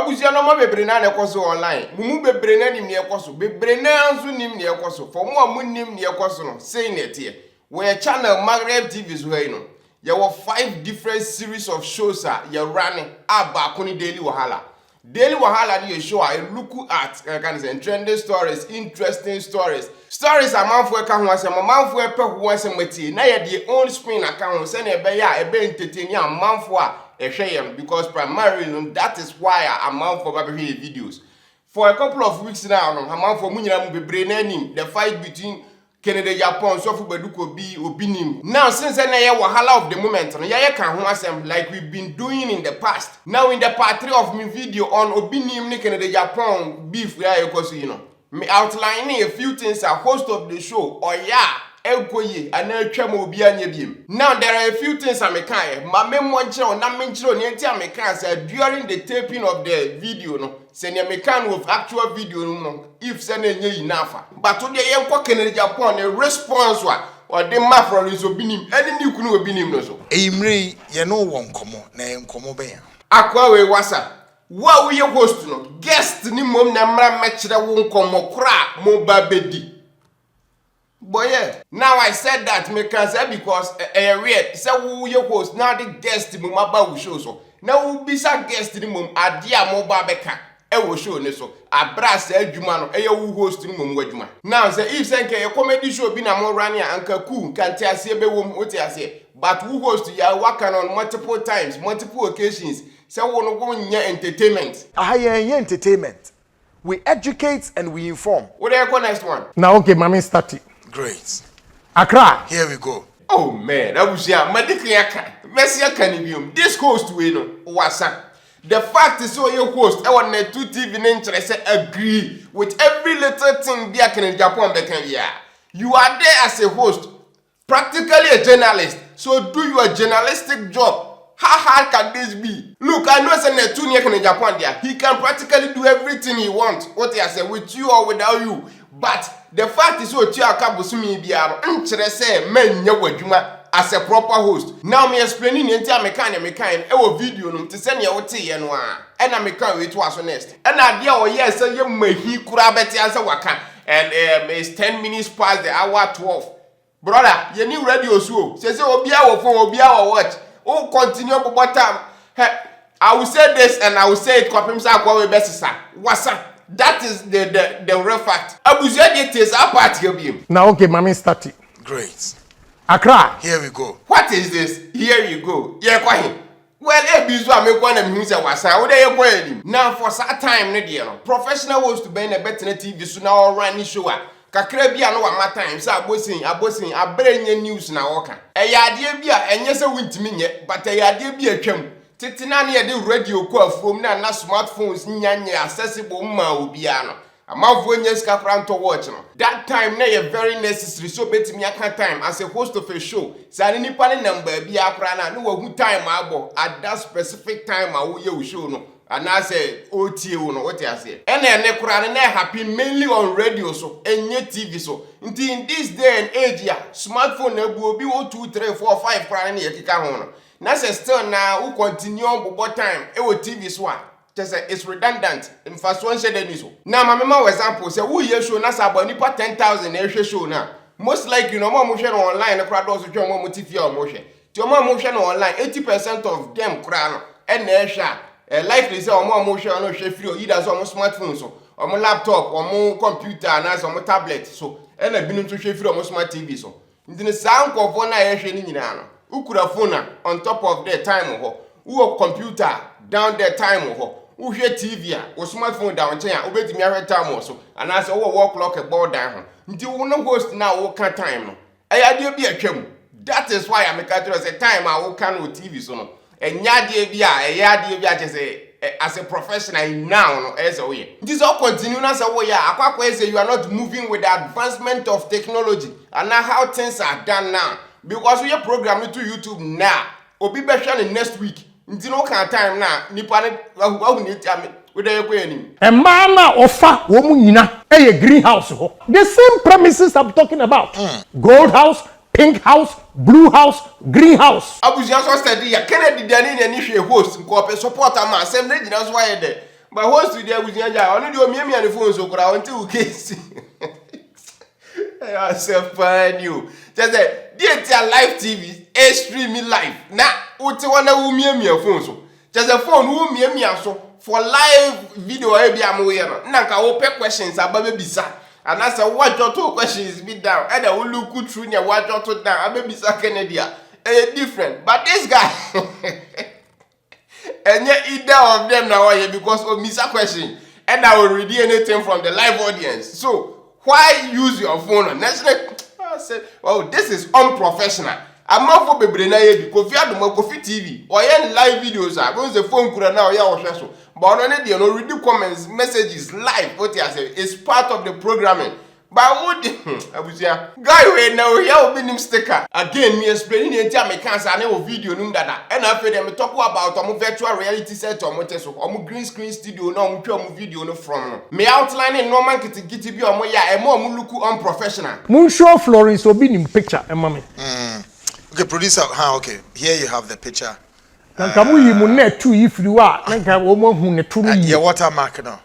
Abusua no ma bebre na na ekoso online. Mumu bebre na nim na ekoso. Bebre na nso nim na ekoso. For mo amu nim na ekoso no. Say na tie. We channel Maghreb TV so hey no. There were 5 different series of shows you're running about Daily Wahala. Daily Wahala is a show I look at trending stories, interesting stories. Stories a man for a can once a man for a pep once a meti. Now you the own spin account send a be entertaining a man for a shame because primarily that is why a man for baby videos. For a couple of weeks now, a man for Munyam be braining the fight between Canada, Japan, so for Beduko be obinim. Now, since then, wahala of the moment, like we've been doing in the past. Now, in the part 3 of my video on obinim, Canada, Japan, beef, me outlining a few things a host of the show, Elkoye, and Elchamo Bianyabim. Now, there are a few things I make. My memoir, during the taping of the video, no. Send a mekan with actual video no if send a enough. But today you walk in Japan a response or the mafro is obinim any new kunu obinim no so. Imri ye no won komo na enkomo be ya. Akwa we wasa. Wa we host no guest ni mom na mra mechire won komo kra mo babedi. Boy yeah. Now I said that me can say because weird say we host now the guest mo maba we show so. Now we bisa guest ni mom adia mo babeka. Ewo show ne so abras adwuma no eyewu host ni mom wadwuma now say if say nke comedy show bi na mo run anka cool kan ti ase be wom oti ase but who host ya work on multiple times multiple occasions say wo no go nya entertainment entertainment we educate and we inform. What the next one now? Okay, mommy start it. Great. Accra, here we go. Oh man, abusia madiki yaka mesi yaka ni biom this host we no wasa. The fact is, so your host, I want to TV interest agree with every little thing there in Japan. You are there as a host, practically a journalist. So do your journalistic job. How hard can this be? Look, I know it's a 2 years in Japan there. He can practically do everything he wants. What he said with you or without you. But the fact is, so you are kabusumi biya interest men nyawajuma. As a proper host. Now me explaining the entire mechanic video no to send you what you know. And I make it was next. And idea or yes, you may he could have better answer waka. And it's 10 minutes past the hour 12. Brother, you new radio show. Says Obia or for Obia or what? Oh, continue but time. I will say this and I will say it copy himself what best sir. What's up? That is the real fact. I will say it is our part here. now okay, mommy start it. Great. Accra, here we go. What is this? Here you go. Yeah, quite. Well, I make one of him say was I now for that time, no professional host to be in a better TV so now run show. Kakra bia no wa time say abosin abrenye news na woka. Eyade bia enye se wintimi nye, but eyade bia twam. Titina na ye radio ko afuom na smartphones nyanye accessible ma obia no. Amafo nyeska kranto watch no. That time na ye very necessary so betimi aka time as a host of a show. Say nipa ne number bia akra na no wahu time abo at that specific time a wo ye show no. And I say OTA no what I say. Ene kura ne happy mainly on radio so enye TV so. Until in this day and age ya smartphone na bu obi 1 2 3 4 5 kura ne ye kika ho no. Na say still na we continue on bobo time e wo TV so a it's redundant. In first one share the so. Now, my mama example say who ye show na say about nipa 10,000 e show na. Most likely no more share online crowd also show more TV or more share. To more share online 80% of them crowd no and e share. Likely say more share no share free either so smartphone so or laptop or more computer and as or tablet so and e binu to share free or smart TV so. Nti sound of one na e share ni nyina no. Who could have phone on top of their time or who computer down their time or who hear TV or smartphone down chair, obey me every time also, and as our walk clock a board down. Until we no host now, what kind time no? I idea be a chem. That is why I'm a cat as a time I will can with TV so no. And yadia just as a professional now no as a way. This all continue as a way. I say you are not moving with the advancement of technology and now how things are done now. Because we are programming to YouTube now. Obi be share next week. Nti no kan time na nipa ne wahu ni tiame we dey ekwe anim emma na ofa wo mu nyina eye greenhouse ho the same premises I'm talking about. Gold house, pink house, blue house, greenhouse. Abuja so study ya Kennedy Dani na ni hwe host nko pe support am asem na gina so why dey But host to there with Yanja, only do me and the phone so could I want to case. I so fun you. Just say, dear live TV, streaming live. Now, what you want to me phone so. Just a phone who me so for live video be am we no. Nanka open questions about bisa. And I say what your two questions be down. And I will look through near what your two down. I be bisa Canada. Different. But this guy and yet either of them now here because of Mr. Question. And I will read anything from the live audience. So why use your phone on national? I said, oh, this is unprofessional. I'm not for baby na here because you have the Mokofi TV or any live videos. I go the phone could now yeah so. But on any day, no read the comments, messages live. What I say it's part of the programming. But what Abusia guy we now here will be him sticker again. Me explaining the entire mechanics and a video num dada. And after them talk about virtual reality set or green screen studio no video no from me outlining normal kitty be or ya e more look unprofessional. Moon show Florence will be in picture and mommy. Okay, producer. Okay. Here you have the picture. Nanka mu yi mu net 2 if you are. Nanka wo mo hu ne 2 yi. Your watermark no.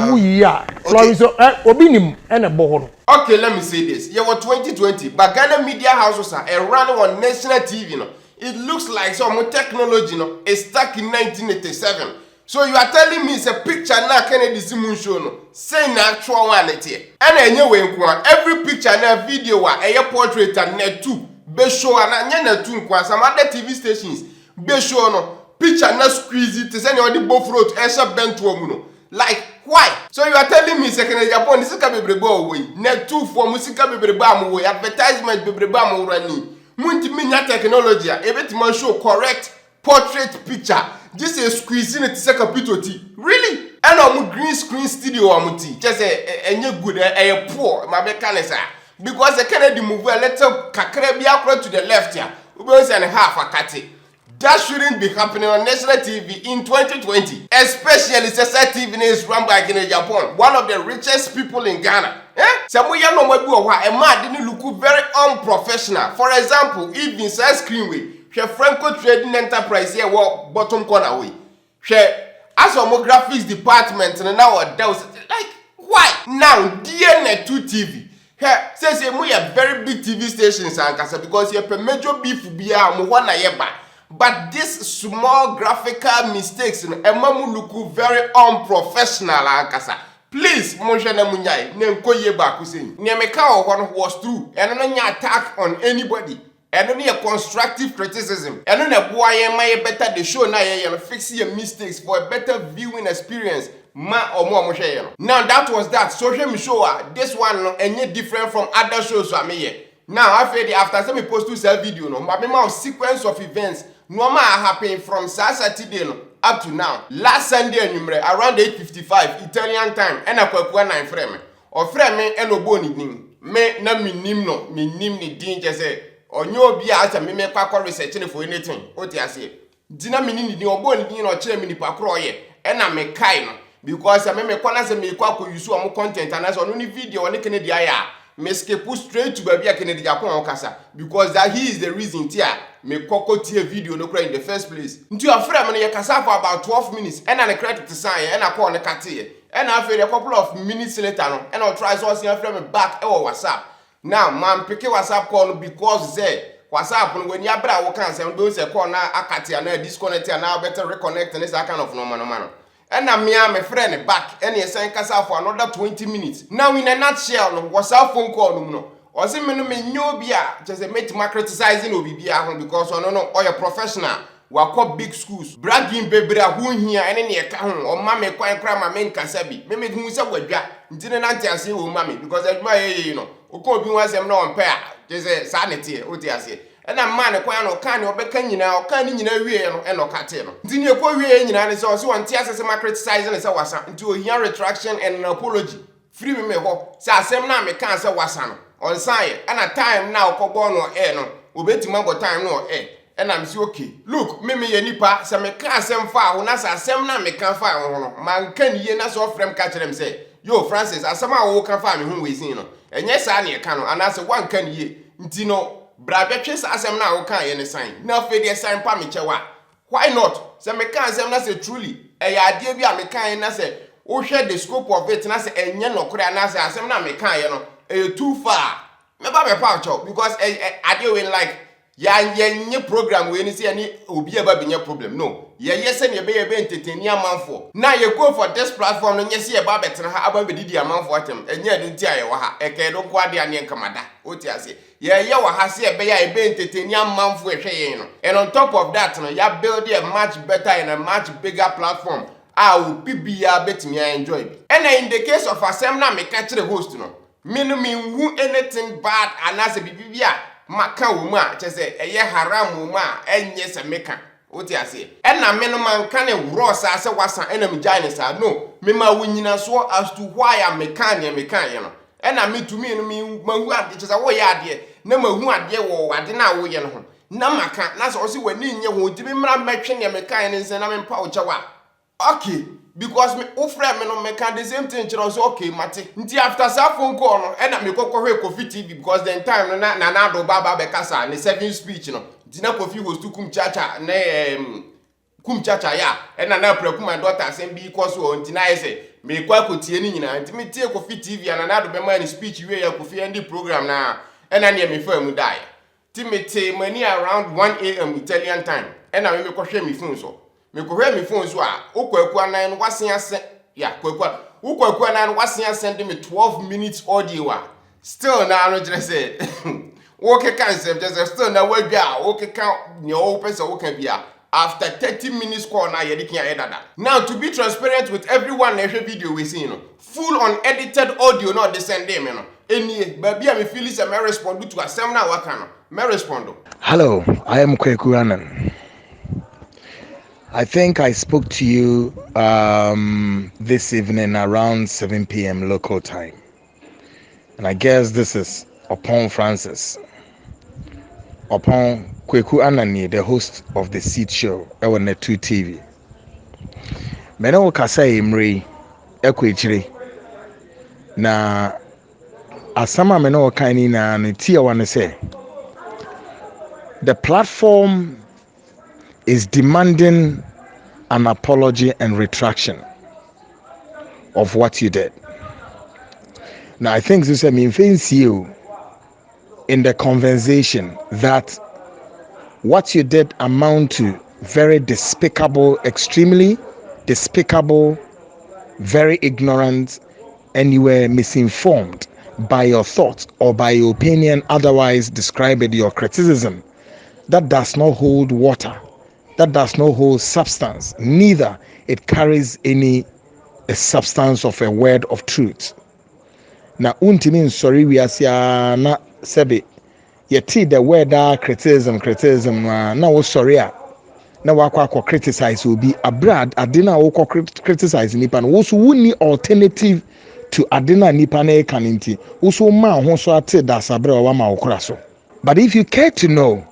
Mu yi ya. Florence obi nim ene bo ho no. Okay, let me say this. Yeah, what 2020, but Ghana media houses are running on national TV. No, it looks like some technology. No, is stuck in 1987. So you are telling me it's a picture now Kennedy Simon show no, saying actual one it here. And anyway, every picture and video a portrait and net 2 be show and anya two some other TV stations be show no picture na squeeze it say any both road esha bent to no. Like why? So you are telling me second Japan this can be brebo away. Net 2 for musica be brebo am way advertisement be brebo am rani. Munti minya technology e betima show correct portrait picture. This is squeezing it to capital T. Really? And I'm green screen studio am T. Just a good a poor my mechanics because the Kennedy move a little kakrebia to the left here. Ubos and half a catty. That shouldn't be happening on national TV in 2020. Especially Sesa TV is run by Kennedy Japan, one of the richest people in Ghana. Some young no a man didn't look very unprofessional. For example, if inside Screenway, Franco Trading Enterprise here walk bottom corner way. As graphics department and now like why? Now DNA2 TV. Says we have very big TV stations and because you have a major beef but this small graphical mistakes look very unprofessional and please Monshana Munyai Nemkoye Bakusin. Nemeka was true and no attack on anybody. And only a constructive criticism. And only a boy am better the show now and fix your mistakes for a better viewing experience. Ma or more now that was that social media this one any different from other shows I mean. Now after some post to sell video no my sequence of events normal happening from Saturday no up to now. Last Sunday around 8:55 Italian time and a kwakwa 9 frame. Or frame and oboni nim. Me na minim no minim ni din just say onyo bi a me kwakwa research for anything. Oti ase. Dina minini ni oboni ni no kire mini pakro ye. E na me kai no because me kwana se me kwa use am content and as on video on Kennedy aya. Me skip straight to baby Kennedy Japan okasa because that he is the reason tia me koko tie video no cry in the first place. Nti afra me ye kasa for about 12 minutes and na credit sign and na call ne kate and after a couple of minutes later no and I try so see afra me back e WhatsApp. Now man pick WhatsApp call because say WhatsApp when you bra wo kan say do say call na akate na disconnect and now better reconnect and this kind of no. And I'm my friend back and you send kasa for another 20 minutes. Now in a nutshell, no WhatsApp phone call no. Or say me no me nyobia just make my criticizing obibia because no or your professional. We are big schools. Bragging baby who here and any account or mammy quite cry my main casabi. Me who say we got didn't answer you mammy because I my you know. Uko be once I'm no pair. Just a sanity, say. And a man no can or becan you now, can you know, and no catino. Didn't you call you in and so on tears my criticizing as I was into a young retraction and an apology. Free me ho, say some now me can't say wasano. On sign, and a time now cobon or air no, ubeti mambo time no air. And I'm so okay. Look, me nipa, some me can't send far when I say some now me can't fire man can ye not so from catch them say, yo, Francis, as somehow can find me who is in. And yes, I need a canon, and as one can ye, Tino. Brother chase asem na wo kan ye ne sign. Na fe de sign pa me chewa. Why not? Say me kan asem na say truly. ade bi a mekan na say wo hwɛ the scope of it na say enye nokore na say asɛm na mekan ye no too far me ba me pa cho because ade we like nye program we ni say any obi eba be nye problem no ye say ne be entertain amanfo na ye go for this platform no nye say eba betre ha aba be didi amanfo atem enye ade nti aye wa ha eke do ko ade ane nkamada oti ase ye wa ha say ebe ya ebe entertain amanfo ehwe yen no and on top of that no ya build a much better and a much bigger platform bibia betimi enjoy bi and in the case of asem na me catch the host no me no me hu anything bad anase bibia maka wo mu a chese eye haram wo mu a enye se meka oti ase na me no manka ne ross ase wasa na me jane sa no me ma wunyina so as to why am meka ne meka ye no na me to me no me mahu ade chese wo ye ade na mahu ade wo ade na wo ye no ho na maka na so se wani nye ho di me mra metwe ne meka ne nse na me mpa wo chewa okay because me ofra me no me can the same thing chiro so okay mate nti after that phone call no na me kokkohwe Kofi TV because then time no na do baba be kasa ne 7 speech no dina Kofi host kum chacha na kum chacha ya na preku my daughter sem bi cause o nti na say me kwa kotie ni nyina nti me tie Kofi TV na do be man speech we ya Kofi end program na na ne me fa mu dai ti me te mani around 1 a.m. Italian time na me kohwe me phone so me kohwe me phone so a okwaku anan no wasen ase ya okwaku anan no wasen send me 12 minutes audio a still na no jere say okay can say just still na wadwa okay can ne o pesa o kan bia after 30 minutes call na ye dikin ayedada now to be transparent with everyone na hwe video we see no full unedited audio no dey send me no enie ba bia me feel say me respond to asem na waka no me respond. Hello, I am Kweku Anan. I think I spoke to you this evening around 7 p.m. local time. And I guess this is Opon Francis. Opon Kweku Anani, the host of the Seed Show, Ewanet 2 TV. Mene kasa imri ekwekyire. Na asama mene wakani na nitia wane say. The platform is demanding an apology and retraction of what you did. Now, I think this means you in the conversation that what you did amount to very despicable, extremely despicable, very ignorant, and you were misinformed by your thoughts or by your opinion, otherwise described your criticism. That does not hold water. That does not hold substance, neither it carries any substance of a word of truth. Na untimi sorry we asia na sebe yeti the word criticism na wo sorry a na wakwa criticize obi abrad adena wo criticize nipa no wo so wuni alternative to adena nipa na kaninti wo so ma ho so ate da sabre wa ma wo kora so. But if you care to know,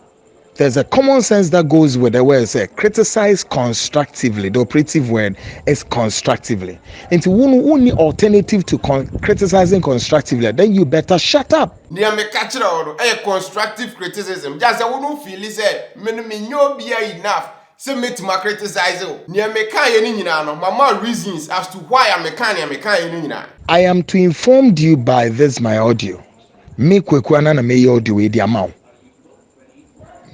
there's a common sense that goes with the word say criticize constructively. The operative word is constructively. And to only alternative to criticizing constructively, then you better shut up. Near me catch it constructive criticism. Just I wouldn't feel it. Me no be enough. Say me to my criticize. Near me can't no. Mama reasons as to why I'm a can. I am to inform you by this my audio. Me kwekwana na me audio the amount.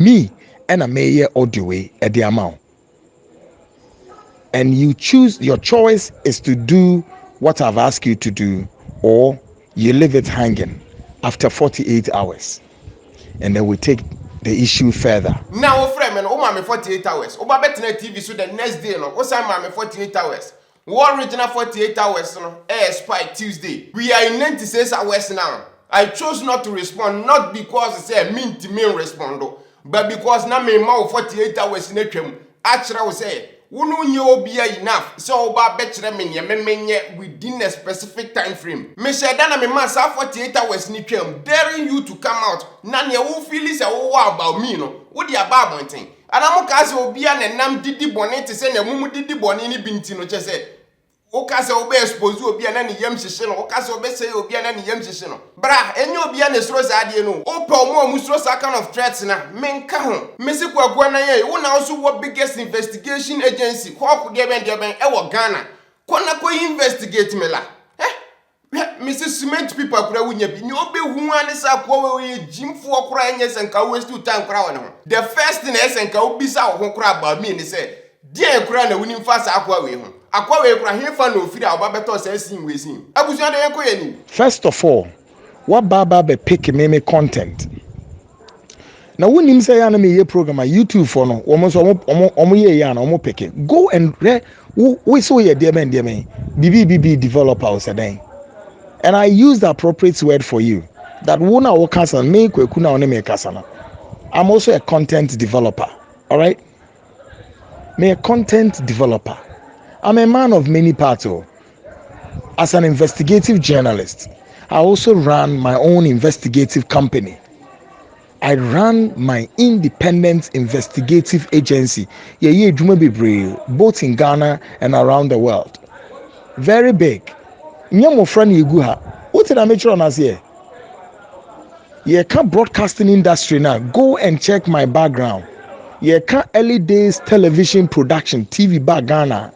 Me and a mayor audio at the amount. And you choose, your choice is to do what I've asked you to do, or you leave it hanging after 48 hours. And then we take the issue further. Now, friend, me 48 hours. Oba betina TV so the next day, no. Osa me 48 hours. One original 48 hours, no. Spike Tuesday. We are in 96 hours now. I chose not to respond, not because it's a mean to me respond. But because na me ma 48 hours na twam achira wo say wonu nye obia enough so oba bekire me nye memenye within a specific time frame me sheda na me ma sa 48 hours ni twam daring you to come out na ne wo feel say wo about me no wo dia ba bonten ana mo ka say obia na nam didi bone te say na mumu didi bone ni binti no che say Woka se obe expose obi na ne yam hyehye no, woka se obe say obi na ne yam hyehye no. Bra, enye obi na suro sa ade no. Opa omo suro sa kind of threats na, menka ho. Mesi kwakwa na ye, wo na also wo biggest investigation agency, ko de ben e wo Ghana. Ko na ko investigate me la. Mrs. Cement people kura wunya bi. Ni obe hu ane sa ko we jimfo kura enye senka waste time kura won ho. The first thing is senka obisa wo kura ba me ni say, "Die kura na wuni mfa sa akwa we ho." Akwa we kura hefa na ofiri a obabeto sa sin we sin. Abusu ade yeko ye ni. First of all, what baba be pick me content. Now when him say ya na me ye program YouTube for no, omo ye ya na omo pick. Go and we so ye dear man BBB developer or say. And I use the appropriate word for you. That wona wo kasa me kweku na one me kasa na. I'm also a content developer. All right? Me a content developer. I'm a man of many parts. As an investigative journalist, I also run my own investigative company. I run my independent investigative agency. Yeah, both in Ghana and around the world. Very big. Nyamo friend yegu ha. What did I make sure on us here? Yeah, can't broadcasting industry now. Go and check my background. Yeah, can't early days television production, TV back Ghana.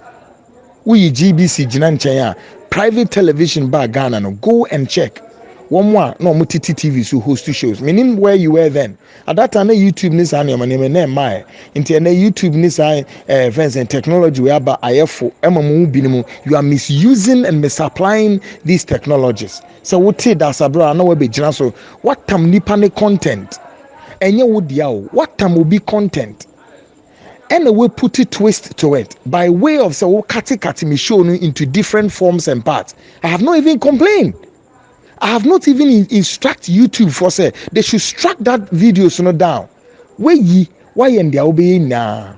We GBC Jinanchaya, private television back Ghana. No, go and check. One more, no mutiti TV so host shows. Meaning where you were then. At that time, YouTube nis ani my name my. Into YouTube nis events and technology we about IFO binimu. You are misusing and misapplying these technologies. So what did that sabra no be so what time nipane content? Enye wo dia what time will be content? And we put a twist to it by way of so kati me show into different forms and parts. I have not even complained. I have not even instruct YouTube for say they should strike that video so no down. Why in their obeying na?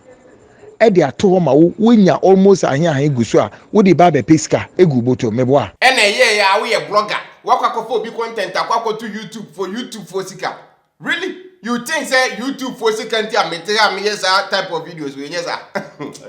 Edi ato homa wonya almost ahia gusu a wo de ba be pesca egu boto meboa. Ya we a blogger. Wakwa be content akwa to YouTube for sika. Really? You think say YouTube for sika ntia metere me yes type of videos we yes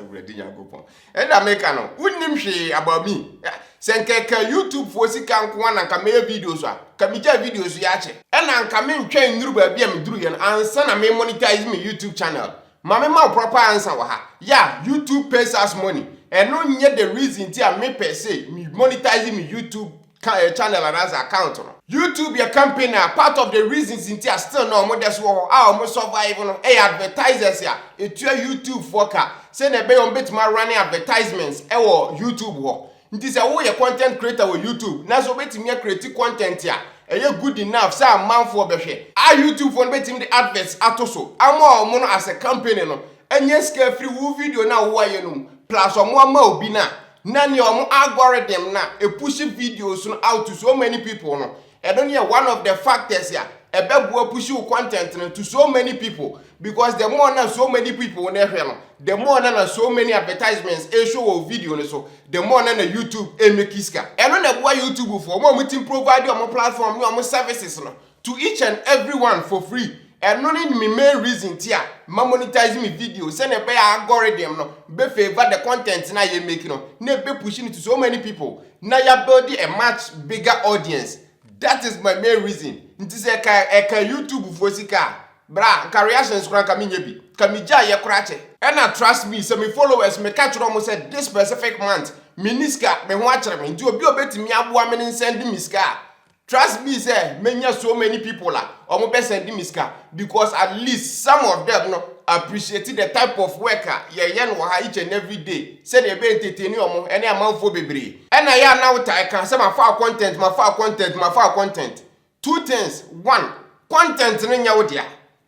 ready ya go pon. And America no. Unnim hwe about me. Senkeka YouTube for sika nko na nka me videos a. Ka mi ja videos ya che. E na nka me ntwa nduru ba bia me duru ye no ansa na me monetize me YouTube channel. Mama ma proper answer wa ha. Yeah, YouTube pays us money. And no nye the reason ti a me per se me monetize me YouTube channel and as account no. YouTube your company part of the reasons in tia still no mo des wo mo survive no advertisers ya etua YouTube for ka say na be on bit ma running advertisements wo YouTube ho nti say wo ye content creator wo YouTube na so betimi create content ya good enough say manfo behwe YouTube for betimi the adverts atoso amo mo no as a company no enye scale free wo video na wo aye no plus omo ama obi na nani omo algorithm na push videos no out to so many people no. And only one of the factors here, a bebo push you content to so many people because the more na so many people the more na so many advertisements show video so the more na YouTube make kiska. And on the YouTube for more meeting provide your platform your services no to each and everyone for free. And no need me main reason tia monetize me video send a better algorithm no be favor the content na you make no na be pushing it to so many people. Now you building a much bigger audience. That is my main reason. Nti se ka YouTube for sika. Bra, ka reactions kura ka minye bi. Ka mi ja ye kura che. And trust me, so me followers me catch them say this specific month, miniska me ho akere me. Nti obi obetimi aboa me send me ska. Trust me say menya so many people la. Omo be send me ska because at least some of them no appreciate the type of worker ye no ha each and every day. Say they be entertain omo ene amanfo bebre. And I now I can say my file content. Two things. One, content ni nya wo dia.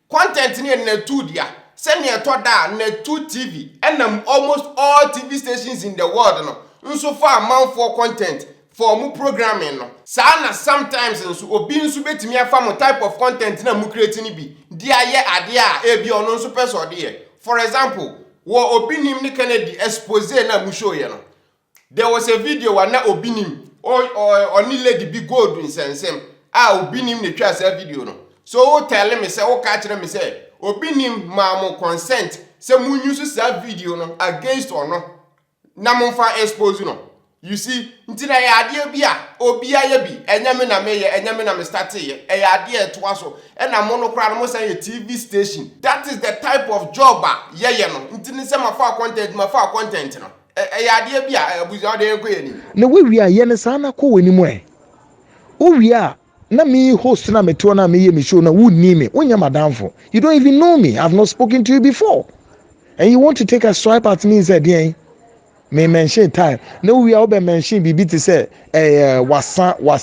Content ni na two dia. Say ne to da na two TV. And almost all TV stations in the world no. So far amount for content for mu programming no. Sa na sometimes nso obi nso betimi afa mo type of content na mu create ni bi. Dia ye ade a e bi ono nso person de. For example, wo obi nim ni Kennedy expose na mu show ye no. There was a video where na obinim or ni lady be gold in sensem. Obinim ne twa sa video no. So tell me say o ka kire me say obinim ma mo consent say mu use sa video no against or no. Na mo fa expose no. You see, nti na ya ade bi a obi aye bi enyame na me ye enyame na me start ye e ya ade to aso e na mo no kra no mo say TV station. That is the type of job ye no. Nti ni say ma fa content no. E ya ade bi a abuzi ode ego ye ni. Na we wi a ye ne sa na ko wani mu e. O wi a na me host na me to na me ye me show na wo ni me. Onya madamfo. You don't even know me. I've not spoken to you before. And you want to take a swipe at me said yeah. Me mention time. No, we are mention bibi to say wasa. What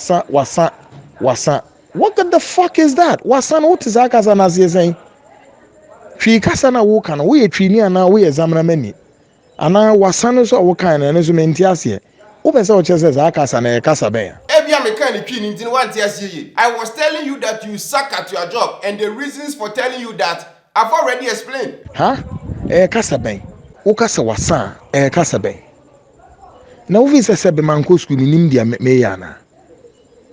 the fuck is that? Wasan what is that kasa na saying? Twi kasa na wo kana we twi ni ana we examine mani. Ana wasan so wo kan na so menti ase. Wo be say o che say za kasa na kasa ben. Ebia me kan twi ni ntin wan ti ase ye. I was telling you that you suck at your job and the reasons for telling you that I've already explained. Huh? Kasa ben. Wo kasa wasan kasa ben. Na wo visa se be manko school ni nim dia me ya na.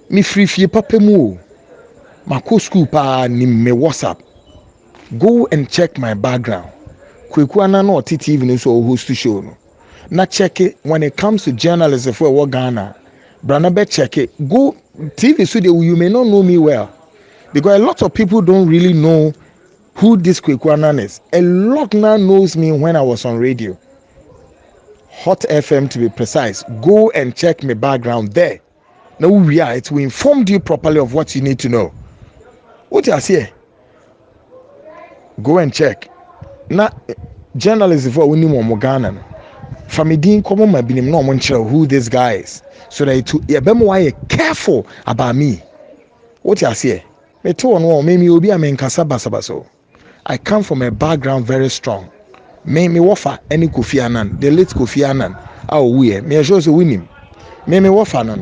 Me free fie papa mu o. Manko school pa ni me WhatsApp. Go and check my background. Kweku ana na TV no so host show no. Na check it when it comes to journalism for what Ghana. Brana be check it. Go TV so you may not know me well. Because a lot of people don't really know who this Kweku Anan is. A lot now knows me when I was on radio. Hot FM to be precise. Go and check my background there. Now we are. It will inform you properly of what you need to know. What you say? Go and check. Now, journalism for we need more Ghana. Famidin come on my binim no one who this guy is. So that you be more careful about me. What you say? Me too no me obi amenkasa basabaso. I come from a background very strong. Me wafa any Kofi Annan, the late Kofi Annan. We me show so win him. Me wafa no.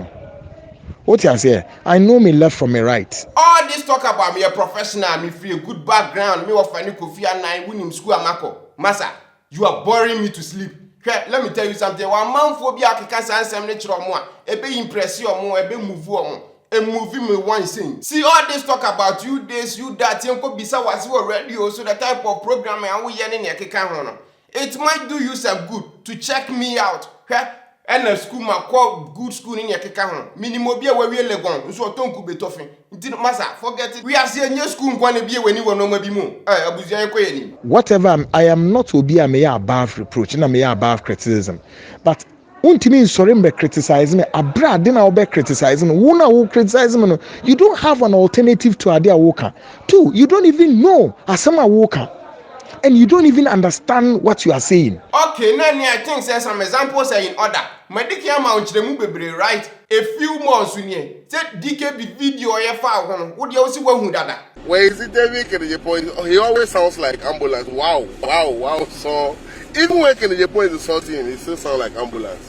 What you say? I know me left from me right. All this talk about me a professional, me free a good background, me wafa any Kofi Annan, win him school amako. Masa, you are boring me to sleep. Let me tell you something. One man phobia keka sansem ne chiro mo a, ebe impress you mo, ebe move mo. A movie me one thing. See all this talk about you this, you that, yanko bisa wasi wa radio, so the type of program and we yen in keka hono. It might do you some good to check me out. And a school ma call good school in your keka hono. Minimobia where we legon, so tonku betofin. Didn't massa, forget it. We are seeing your school going to be when you were no maybe more. Whatever, I am not to be a mere above reproach and a mere above criticism. But untimi sorry me criticize me abra dina obe criticize me wona wo criticize me no you don't have an alternative to ade awoka. Two, you don't even know asema awoka and you don't even understand what you are saying. Okay, now I think say some examples are in order. Mediki ama unchiremu bebre right a few months unye say DKB video ye fa hono wo de wo si wahu dada. Where is it David Kenejepo? He always sounds like ambulance. Wow. So even when Kenejepo is insulting, it still sounds like ambulance.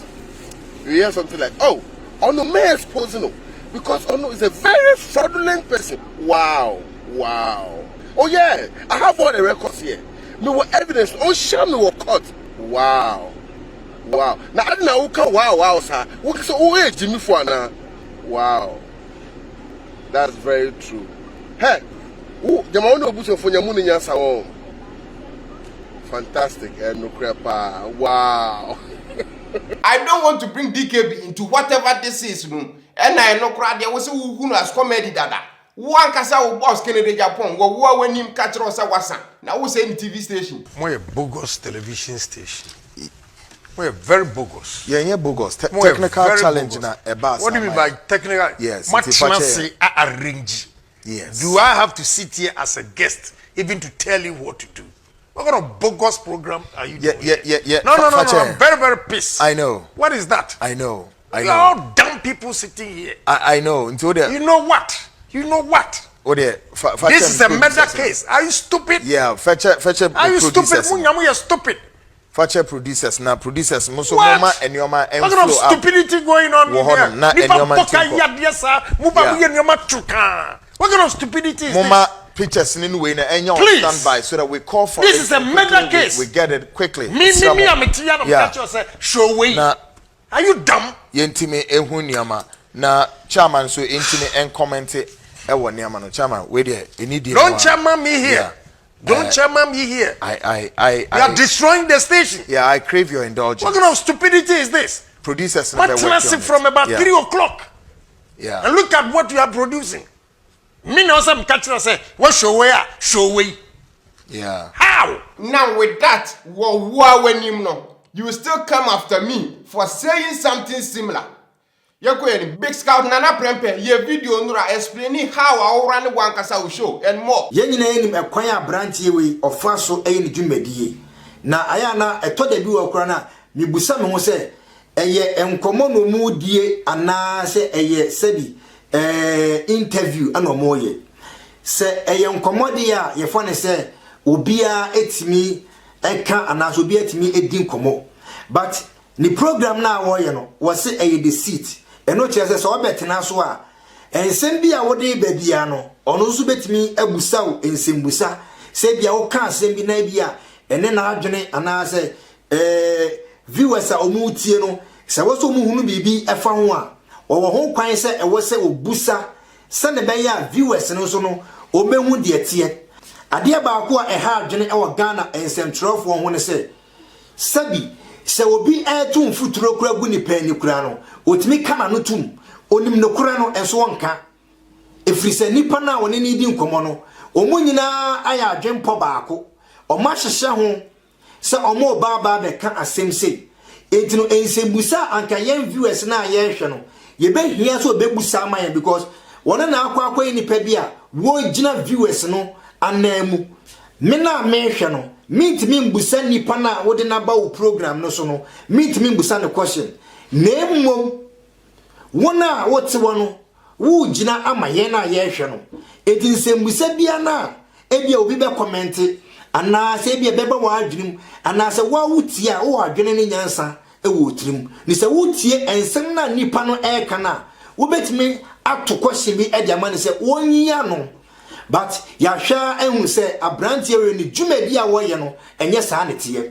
You hear something like, oh no, may expose no, because no is a very fraudulent person. Wow. Oh yeah, I have all the records here. Me what evidence? Oh share me what court. Wow. Now I didn't know wow sir. What so oh Jimmy for now? Wow. That's very true. Hey. Fantastic, no crepa. Wow. I don't want to bring DKB into whatever this is, and I know crowd there was who has comedy dada. One kasa boss Kennedy Japan, go when him catch us wasa. Now we say in TV station. More a bogus television station. We're very bogus. Yeah, bogus. Technical challenge na What do you mean by technical? Yes. Much say arrange. Yes. Do I have to sit here as a guest even to tell you what to do? What kind of bogus program are you doing? Yeah. No. I'm very, very pissed. I know. What is that? I know. You're all dumb people sitting here. I know. You know what? Oh, this is a murder case. Are you stupid? Yeah, fetcher. Are you stupid? You're stupid. Fetcher producers now. Producers. What kind of stupidity going on here? What kind of stupidity is this? Pictures in way na please stand by so that we call for this is a murder case. We get it quickly. I'm a tired of that. Show way. Are you dumb? Yentime ehu niama na chairman so yentime en comment e wo niama no chairman we there you need the don't chairman me here. Yeah. Don't chairman me here. You are destroying the station. Yeah, I crave your indulgence. What kind of stupidity is this? producers. But from about 3 o'clock. Yeah. And look at what you are producing. Me know some catcher say, what show we? Yeah. How? Now with that, when you know, you will still come after me for saying something similar. You're going Big Scout Nana Prempe, your video nura explaining how I run one kasa show and more. Yenina enim ekwanya branch we ofa so e ni dwumadie. Na aya na etoda bi wo kra na mibusa me ho se eye enkomo no mu die ana se eye sebi interview ana moye. Se eye enkomo de a ye fo ne se obia etimi eka ana so obia etimi edi nkomo. But ni program na wo ye no wo se eye the seat. Eno chese so obetena so a ensem bia wo de ba bia no ono so betimi abusa wo ensembusa se bia wo ka asem bi na bia ene na adwene ana se viewers a omutie no se wo so mu hunu bibi efa ho a wo ho kwan se ewo se obusa se ne be ya viewers no so no omehu de tie ade ba ko a eha adwene ewo Ghana ensem trofo ho ne se sabi se obi etu mfuturo kura gu ni pani kura no otimi kama no tum onim no kura no enso wonka efrise nipa na woni ni di nkomo no omunyina aya adwempo baako oma hyehye ho se omo ba be ka asem sei entino ensembusa anka yen viewers na ye hwe no ye be hia so obebusa ma ya because wona na akwa nipa bi a wo gina viewers no anamu me na me hwe no meet me mbusa nipa na wode na ba wo program no so no meet me mbusa the question nemmom wona wote wono wo gina ama ye na ye hwe no edinse mbusa bia na ebia obi be comment ana se ebia beba wa adwenem ana se wa wutie a wo adwene ne nyansa e wo tirim ni se wutie ensem na nipa no e kana wo betimi ato question bi e dia ma ne se wonyiya no. But yahwa ehun se abrantie we ni dwumadi a wo ye no enye saa ne tie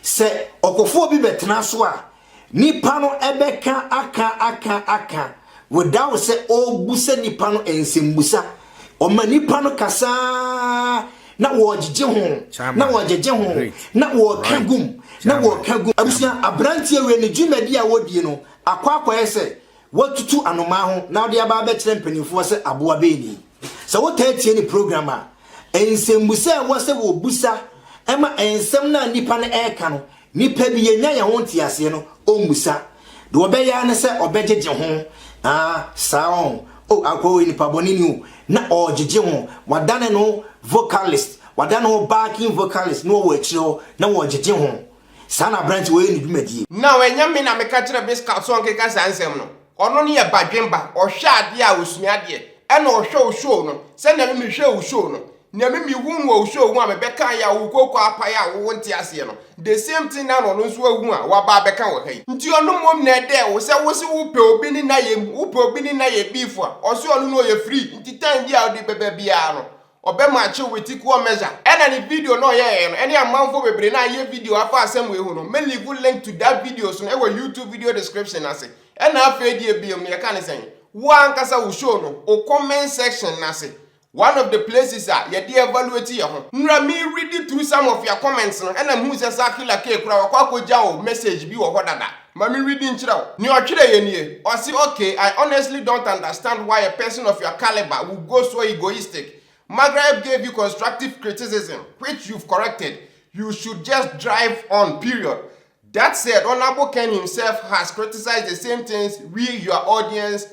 se okofo bi betena so a nipa no ebeka aka without se obusa nipa no ensembusa o ma nipa no kasa na wo gege ho na wo gege ho na wo kagum na wo kagum abusia abrantie we ni dwumadi a wodie no akwa ese watutu anoma ho na ode aba be kire mpanimfo se aboa be ni. So what any program ensembusa wose wo busa ema ensem na nipa na eka no nipa bi yenya ye ho ntiase no ombusa de obeya ne se obegege ho sound akwo nipa bonini o na ogege ho wadane no vocalist wadane no backing vocalist no wo akiro na wo ogege ho sana branch we ni dwumadie na wenya me na me ka kire Biscuit so nkeka sansem no ono ne ye badwemba ohwe ade a osuade ena ohwe show no se na me hwe show no na me hu wo show hu a me beka ya wo kokọ apaya wo nti ase no the same thing na no nso ahu a wa ba beka wo kai nti ono mom na de wo se wo se wo pe obi ni na ye wo pe obi ni na ye beef a oso ono no ye free nti time dia odi bebe bia no obe ma che with equal measure ena ni video no ye no ene amanfo bebre na ye video afa asem we hu no me leave link to that video so na we YouTube video description ase ena afa die biom ne ka ne sen one kasa wo show no o comment section na say one of the places you dey evaluate your home nra me read through some of your comments no and am who say Sakila K kura kwakoja o message bi wo dada ma me reading kira wo ni o kire ye nie o say okay I honestly don't understand why a person of your caliber will go so egoistic. Maghreb gave you constructive criticism which you've corrected. You should just drive on, period. That said, Honorable Ken himself has criticized the same things we, your audience,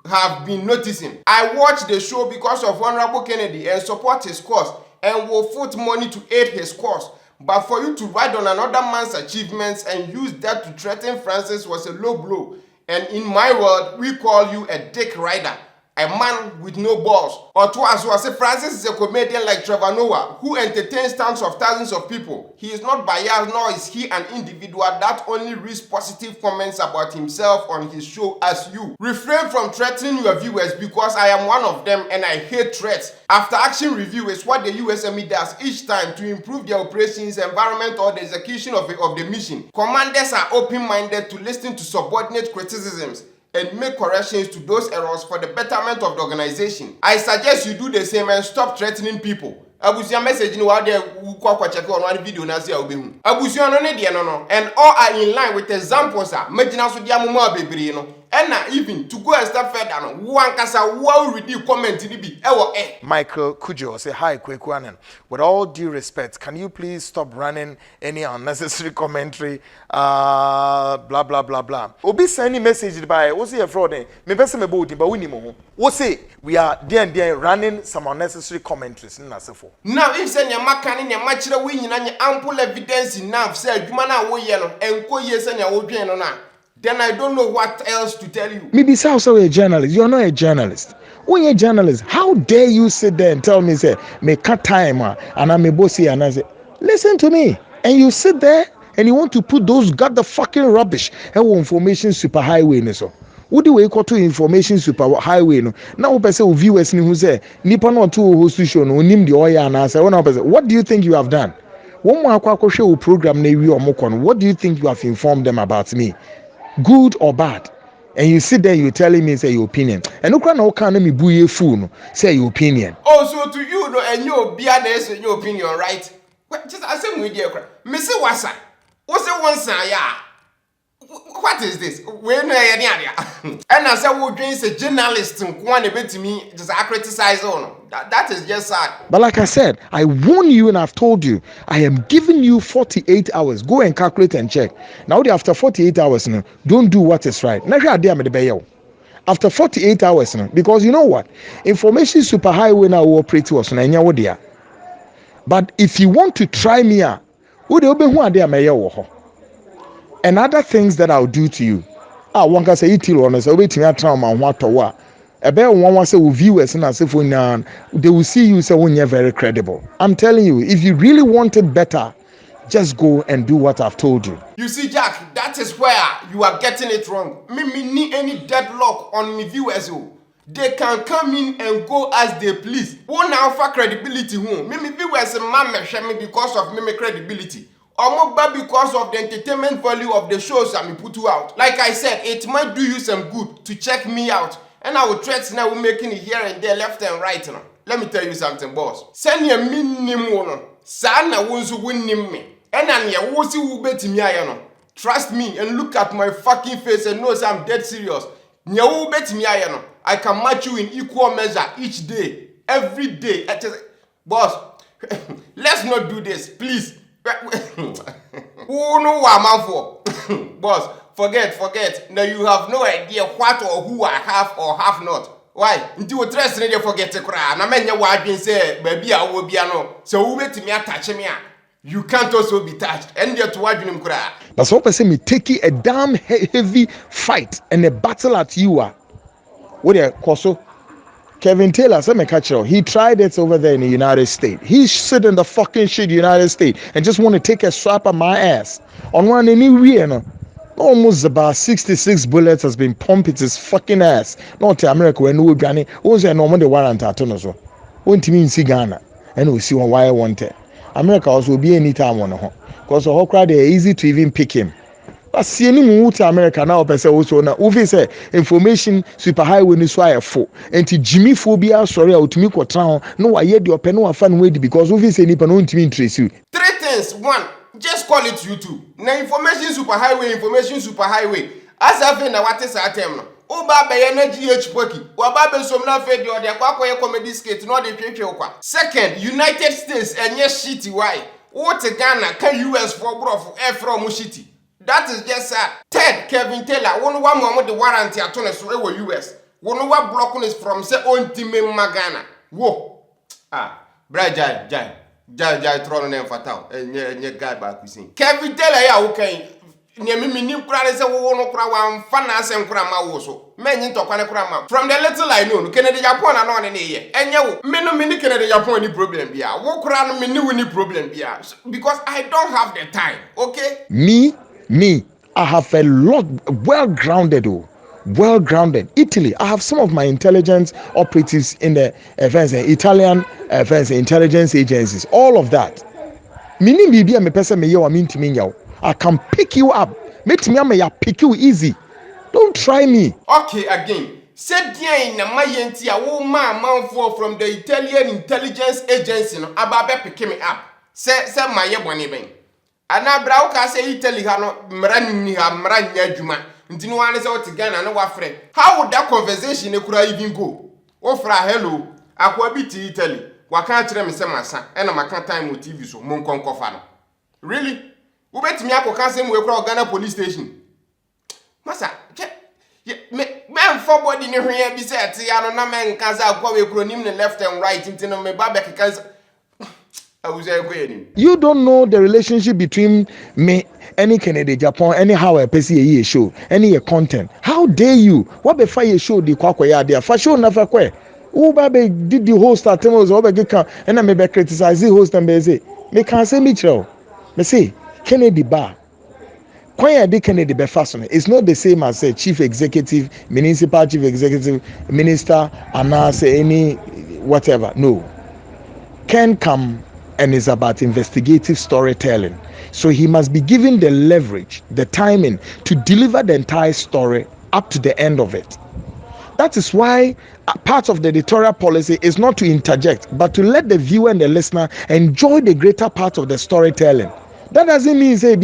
have been noticing. I watch the show because of Honorable Kennedy and support his cause and will put money to aid his cause. But for you to ride on another man's achievements and use that to threaten Francis was a low blow. And in my world, we call you a dick rider. A man with no balls. Or twice, I say Francis is a comedian like Trevor Noah, who entertains tens of thousands of people. He is not biased, nor is he an individual that only reads positive comments about himself on his show as you. Refrain from threatening your viewers because I am one of them and I hate threats. After action review is what the USME does each time to improve their operations, environment, or the execution of the mission. Commanders are open-minded to listen to subordinate criticisms and make corrections to those errors for the betterment of the organization. I suggest you do the same and stop threatening people. abusia message ni wa de kwa check on one video na say obehu abusia no ne de no and all are in line with examples magina so dia mama bebre no and even to go a step further no one kasa wa read the comment ni bi e wo Michael Kujo say hi Kweku Anen. With all due respect, can you please stop running any unnecessary commentary? Blah blah blah blah. Obi send message by what's your fraud? Me person me body but we ni mo. What say we are there running some unnecessary commentaries in Nasefo. Now if say nyama kan ne ma kire we nyina nye ample evidence enough say adwuma na wo ye no enko ye say nya wo dwen no na then I don't know what else to tell you. Maybe say also a journalist. You're not a journalist. When you're a journalist, how dare you sit there and tell me, say, me cut time, and I'm a bossy, and I say, listen to me. And you sit there and you want to put those got the fucking rubbish and information super highway. So, what do we call to information super highway? No, now, person viewers who say, Nipa no two host show no nim the oil and I say, what do you think you have done? One more show program, what do you think you have informed them about me? Good or bad? And you sit there, you're telling me, say your opinion. And no crowd no can me buye fool, say your opinion. Oh, so to you, no, and your bias and your opinion, right? Well, just I say with you, Mr. Wassa, what's the one say, yeah? What is this? When and I said, we'll drink a journalist and one a bit to me, just I criticize on. That is just sad. But like I said, I warn you and I've told you, I am giving you 48 hours. Go and calculate and check. Now, after 48 hours, don't do what is right. After 48 hours, because you know what? Information superhighway now will operate to us. But if you want to try me out, and other things that I'll do to you. One can say it on us, wait me a trauma and what or what. About one was say viewers and as if they will see you say when you're very credible. I'm telling you, if you really want it better, just go and do what I've told you. You see, Jack, that is where you are getting it wrong. Me need any deadlock on me viewers. They can come in and go as they please. One now for credibility. Me viewers man me because of me credibility. Or more because of the entertainment value of the shows I put you out. Like I said, it might do you some good to check me out. And I will threaten now making it here and there, left and right. No. Let me tell you something, boss. Send your minimum. Sana won't win me. And then you will see who bet me. Trust me and look at my fucking face and know I'm dead serious. You bet me. I can match you in equal measure each day. Every day. Boss, let's not do this, please. Who know what I'm for? Boss, forget. Now you have no idea what or who I have or have not. Why? Until you trust me, forget to cry. Na menya what been say, baby, I will be no. So who bet me touch me? You can't also be touched. And yet what you cry. That's what I say. Me taking a damn heavy fight and a battle at you are. What are Koso? Kevin Taylor, he tried it over there in the United States. He's sitting in the fucking shit United States and just want to take a swap at my ass. On one anywhere, almost about 66 bullets has been pumped in his fucking ass. Not to America when we granny, also no one the warrant at Tonoso. Won't mean see Ghana and we see why I want it. America also will be any time on a home. Because the whole crowd are easy to even pick him. See any move to America now, person also now. Uvi say information superhighway ni so ayefo. Enti Jimmy phobia sorry out me kwotran no waye de open no afa no wedi because uvi say nipa no ntimi interest you. Three things. One, just call it YouTube. Na information superhighway. As afi na what is atem no. Oba be ye na GH Poki. Oba be som na fe de o de akwa comedy skit no de twetwe kwa. Second, United States enye shitty why. What Ghana can US for bro from shitty. That is just sad. Third, Kevin Taylor, one more the warranty at US. One blocking is from say on team Magana. Whoa. Jai thrown name for town. And your guy back we sing. Kevin Taylor, yeah, okay. Near me, new crowd is a one crowd, finance and crama also. Men into crama. From the little I know, Kennedy Japan and on in a year. And you, many Kennedy Japan any problem be. Walk around me, no any problem be. Because I don't have the time, okay? Me, I have a lot, well-grounded. Italy, I have some of my intelligence operatives in the Italian intelligence agencies. All of that. I can pick you up. Make me pick you easy. Don't try me. Okay, again. said in na mayenti a woman manfo from the Italian intelligence agency no ababe pick me up. Say my boni ben. Ana bra ka say Italy ha no mran nya adwuma. Nti no wan say o Ghana no wafre. How would that conversation ekura even go? Ofra hello, akwa bi ti Italy. Waka kire me say masa, e na maka time on TV so mon konkofa no. Really? Wo betimi akoka say mu ekura Ghana police station. Masa, me for body ni hwe bi say ati ya no na men kan say akwa we kuro nim ne left and right nti no me ba be keka. You don't know the relationship between me, any Kennedy Japan, anyhow I perceive a show, any content. How dare you? What be fire show the kwakwa there? For show never kwe. Who baby did the host at Temos over get and I may be criticize the host and be say, me can say Mitchell. Me say Kennedy bar. Kwaya de Kennedy be fasten. It's not the same as a chief executive, municipal chief executive, minister, and say any whatever. No. Can come and is about investigative storytelling. So he must be given the leverage, the timing to deliver the entire story up to the end of it. That is why part of the editorial policy is not to interject, but to let the viewer and the listener enjoy the greater part of the storytelling. That doesn't mean say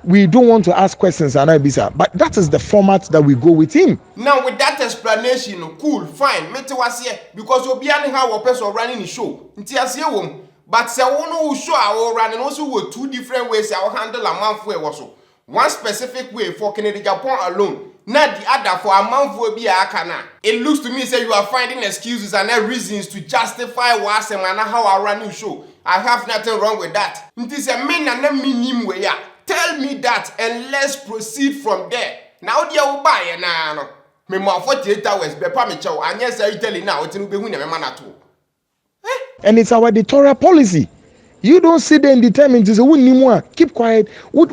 we don't want to ask questions but that is the format that we go with him. Now with that explanation, cool, fine. Mete was here because obiani how a person running the show. Nti asie wom. But say one who show our running also with two different ways I will handle a month for also. One specific way for Kennedy Japan alone, not the other for a month will be a kana. It looks to me say you are finding excuses and reasons to justify what and how I run the show. I have nothing wrong with that. It is a main and a minimum way. Tell me that and let's proceed from there. Now the old buyer now. Me more 48 hours be pamicho and yes I tell you now it will be winning a man at all. And it's our editorial policy. You don't sit there and determine to say we need more. Keep quiet. We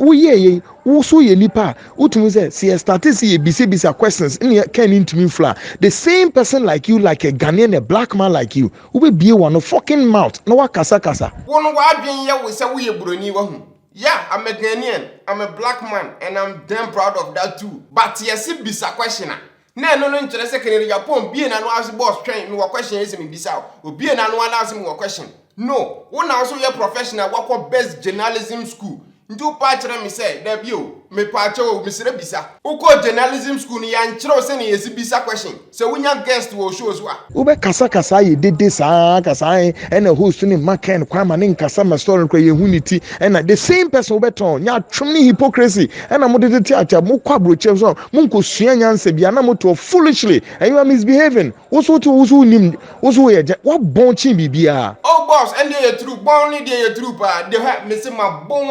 so ye nipa. Utumi say see start to see bisa questions in can into me fla. The same person like you, like a Ghanaian, a black man like you, who be one fucking mouth. No kasa kasa. One wa bien here we say we broni wa hu. Yeah, I'm a Ghanaian, I'm a black man, and I'm damn proud of that too. But yes, bisa question. No interest Kennedy Japan be na no ask boss train no question is me bisa. Obi na no ask me question. No, one also your professional work best journalism school. Ndu pa kire me say da bio me pa kire me sire bisa. Uko journalism school ni yan kire say ni yesi bisa question. So wunya guest wo show so a. Ube kasa ye dede sa kasa and a host ni maken kwama ni kasa ma story kwa ye huniti and the same person ube ton nya twumni hypocrisy and am de theater mo kwabroche so mo nkosua nyanse bia na mo to foolishly and you are misbehaving. Woso nim woso ye what bon chin bibia. Oh boss, and they true bon ni they true pa. They have me say my bon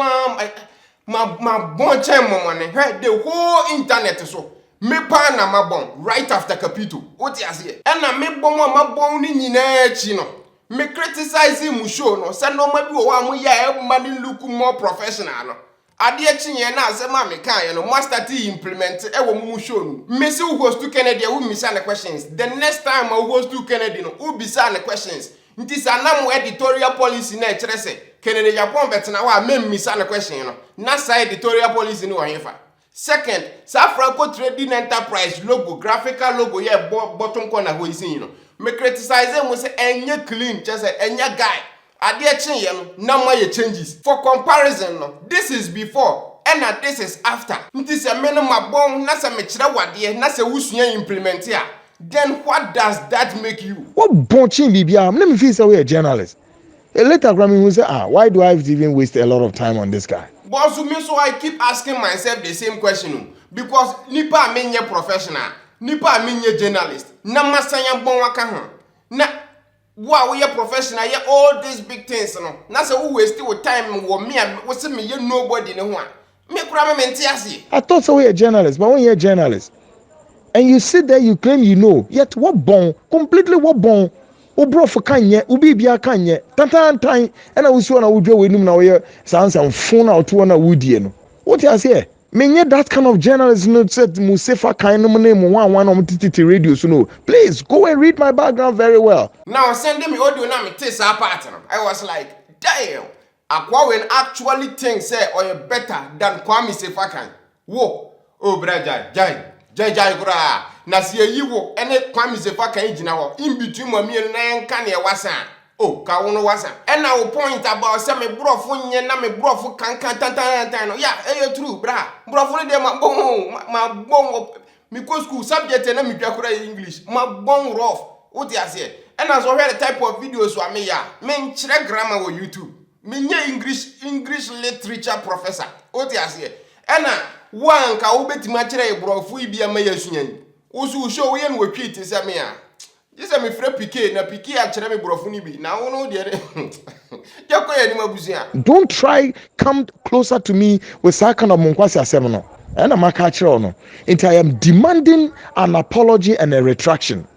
my bon time money. The whole internet so. Me pa na ma bon right after Capito. What you say? And na me bon ma bon ni nyina chi no. Me criticize him show no. Say no ma bi wo wa mo ya everybody look more professional no. Ade chi ye na say ma me kan ye no master T implement e wo mu show no. Me say who host to Kennedy who misa the questions. The next time I host to Kennedy no who bisa the questions. Nti sa na mo editorial policy na kire say Kennedy Japan betina wa me misa the question no. Na sa editorial policy no hefa. Second, South Franco Trading Enterprise logo, graphical logo, yeah, bottom corner who is in. Me criticize them, we say, enye clean, just say, enye guy. Adia change, no more changes. For comparison, no, this is before, and this is after. This is a minimum bone, nasa mechira wadie, nasa usunya implement here. Then what does that make you? What bonching bibia? Let me feel so a journalist. A later Grammy will say, why do I have to even waste a lot of time on this guy? But so I keep asking myself the same question because nipa menye professional, nipa menye journalist. Na masanya bon waka ho. Na wa we professional ye all these big things no. Na say we waste your time wo me we say me ye nobody ne ho a. Me kura me mente ase. I thought so we a journalist, but when you're a journalist and you sit there you claim you know, yet what bon, completely what bon. Obro for kanye, ubi bia kanye, tantan, and I was one I would do with him now here, sounds and phone out to one I would no. What you say? Menye that kind of journalism not said Musefa kind of name one on TTT radio, so no. Please go and read my background very well. Now send me audio na me test our partner. I was like, damn, Aquawen actually thinks say or better than Kwame Sefakan. Whoa, oh brother, Jai. jajai kura na si yiwo ene Kwame Sefa kan gina ho in between mo mienu na enka ne wasa oh ka wono wasa ena wo point about say me brofo nye na me brofo kankan tantan no ya true bra brofo ne de ma bon me go school subject na me twa kura English ma bon rough what you say ena so hear the type of videos wa me ya me nkyere grammar wo YouTube me nye English literature professor what you say ena wan ka wo betima kyere brofo ibia ma yasunyani usu show yen wo twiti say me ya This is my friend PK. Na PK actually me brofuni bi. Na wono de. Yakoye ni mabusia. Don't try come closer to me with that kind of munkwasi asem no. And I'm a no. And I am demanding an apology and a retraction.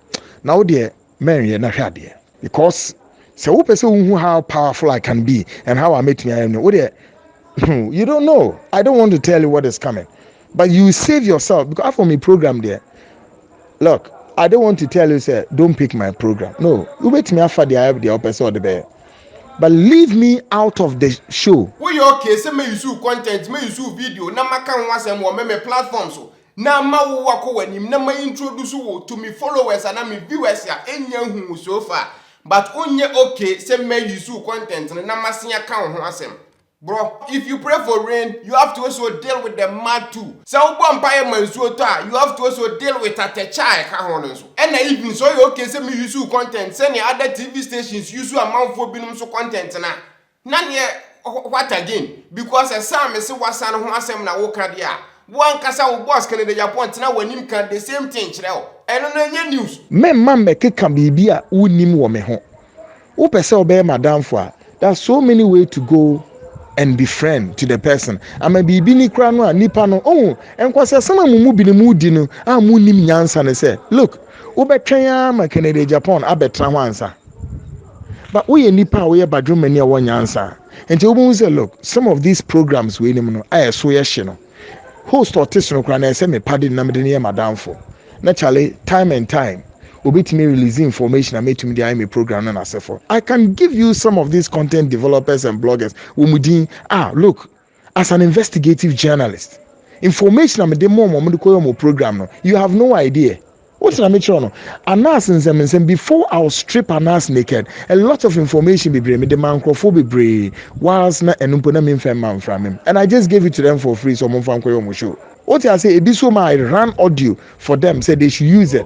Now dear, Mary na hwa de. Because so who person who how powerful I can be and how I make me I am. You don't know. I don't want to tell you what is coming. But you save yourself because for me program there. Look, I don't want to tell you, say, don't pick my program. No, you wait me after the opposite or the bear. But leave me out of the show. We okay, say me use content, me use video, na maka nwasem wo me platforms so. Na ma wo wako wanim, na ma introduce wo to me followers and me viewers ya enya hu so far. But onye okay, say me use content na masenya kan ho asem. Bro, if you pray for rain, you have to also deal with the mud too. So you have to also deal with a techa. And even so you okay say me use content, send other TV stations use amount for binum so content na. None what again? Because a sam is what san who asem na woka dia. One kasa wo boss can the Japan na wanim kan the same thing chireo. And no news. Me man me keka bibi a unim wo me ho. Wo pese obey madam for. There's so many ways to go and be friend to the person. Ama bibi ni kra no nipa no oh enkwase sama mumu bi ne mu di no mu nim nyansa ne say look wo betwen ya ma Canada Japan abetra ho ansa but we nipa we badro mani a wonyansa enti wo mu say look some of these programs we nim no so ye hye no host or test no kra na say me padi na me de ne madam for na chale time and time obetimi release information and make me the IMA program and asefo. I can give you some of these content developers and bloggers umudin look as an investigative journalist information am the more program no you have no idea what I make sure no anas nsem before I'll strip anas naked a lot of information be bring me the microphone be whilst na enumpo na me fam man from him and I just gave it to them for free so mo fan koyo show what I say ebi so I ran audio for them say they should use it.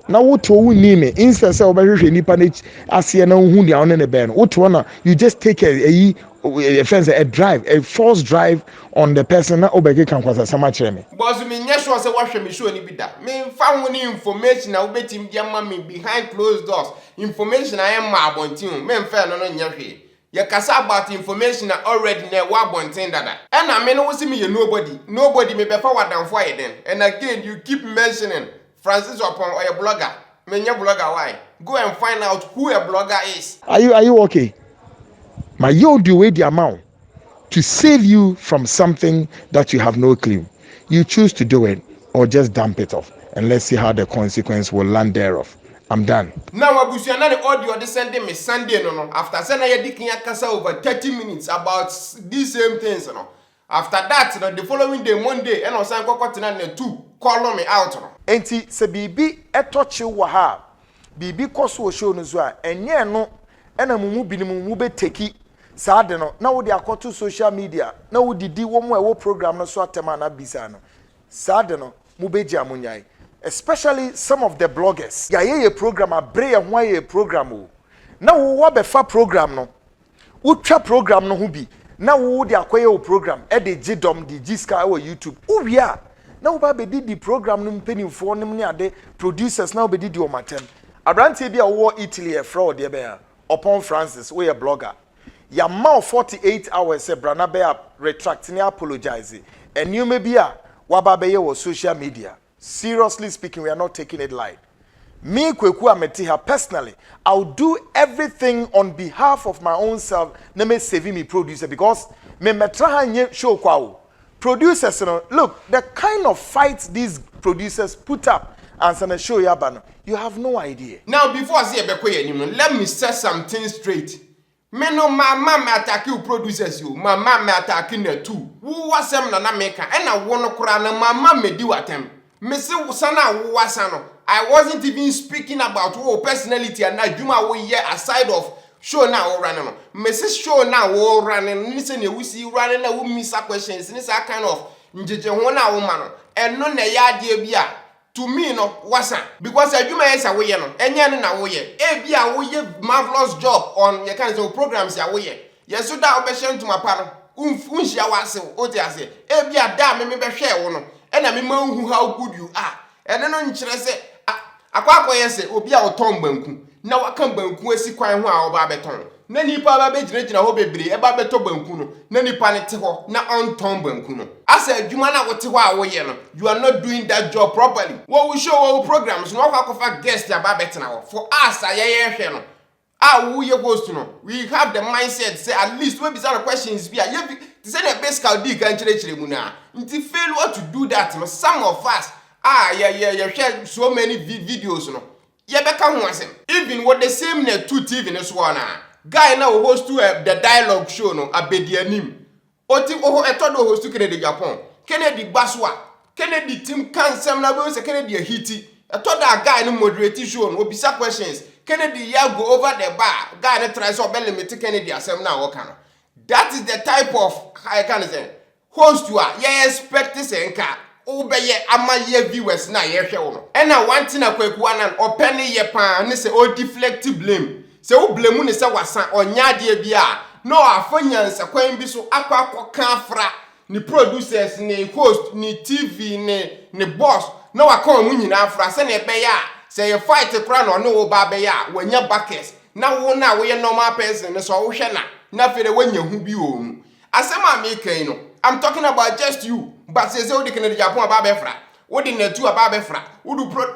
Now what to name instead say obehwehwe nipa na ase na hu dia on ne ben what na you just take a drive a force drive on the person na obege kan kwasa sama kire me boss me nya sure say wahwe me show ni bi da me fa ho ni information na obetim dia ma me behind closed doors information I am ma abontin me mfa no nya hwe ye kasa about information already na wa abontin dada and na me no wo si me ye nobody me befa wadanfo aye den and again you keep mentioning Francis Opon or a blogger. Menya blogger why? Go and find out who a blogger is. Are you okay? My you do the amount to save you from something that you have no clue. You choose to do it or just dump it off and let's see how the consequence will land thereof. I'm done. Now Abusia na the audio they sending me Sunday no. After sending ya dikin ya kasa over 30 minutes about these same things no. After that, the following day, Monday, and on San Cocotina, two call me out. Enti se bibi etochi wa ha bibi koso show no so a enye no ena mumu binimu be teki saa de no na wo de akoto social media na wo didi wo mo e wo program no so atema na bisa no saa de no mu be gya munyai especially some of the bloggers ya ye program abre ye ho ye program o na wo be fa program no wo twa program no ho bi na wo de akoye o program e de gidom de giska o YouTube wo wia na wo ba be di program no mpenimfo nim ne ade producers na wo be di o matem abrantie bia wo Italy e fraud de be ya upon Francis we a blogger ya ma 48 hours e brana be retracting apologize and you may be wa ba be ye wo social media. Seriously speaking, we are not taking it light. Me Kweku Ametiha personally, I'll do everything on behalf of my own self. Name save me producer because me metra show kwao. Producers, look, the kind of fights these producers put up and sana show yabano, you have no idea. Now before I say let me set something straight. Me no mama me attack you producers you, mama me attacking the two. Who was them na maker and I wanna kura na mama me di watem. Missy Sana Wasano. I wasn't even speaking about your personality and Najuma we here aside of show now running. Mrs. Show now running. Listen, you see running a woman miss questions. This are kind of Njejona woman. And no ya dear. To me, no, wasa because you may say we no, enya na we ye. Bia we ye marvelous job on your kinds of programs ya we ye. Yes, so that obession to my partner. Unshia wase o te ase. Bia da me be hwe wo no. E na me ma hu how good you are. E no nkyere se akwa ye obi a oton banku. Na waka banku asi kwan ho a oba beton. Na nipa ba be gyina ho bebre e ba beto banku no. Na nipa ne te ho na onton banku no. Asa adwuma na wote ho a wo ye no. You are not doing that job properly. What we show our programs no akwa guest ya ba betena ho. For us aye hwe no. We host no. We have the mindset say at least we be some questions be to say the best caldi kan chire mu na. Nti failure to do that no. Some of us share so many videos no. Ye beka ho asem. Even with the same net 2 TV no so na. Guy now host to the dialogue show no abedi anim. Oti etodo host to Kennedy Japan. Kennedy Baswa. Kennedy team kan sem na be say Kennedy hiti. Etodo guy no moderate show no obisa questions. Kennedy ya go over the bar. Guy that tries to limit Kennedy asem na work no. That is the type of I can say host you are. You expect this enka. Obeye ama ye viewers na ye hwe wo no. E na one thing akwaku anan open ye pan ne say o deflect blame. Say o blame ne say wasan onya de bia. No afanyansa kwan bi so akwa afra ni producers ni host ni TV ni boss. No akon mu nyina afra se na be ya. Say you fight kra no wo ba be ya wanya backers. Na wo na wo ye normal person ne so wo hwe na fere wanya hu bi o mu. Asema me kan no. I'm talking about just you. But say we Kennedy Japan about befra. We the net 2 about befra.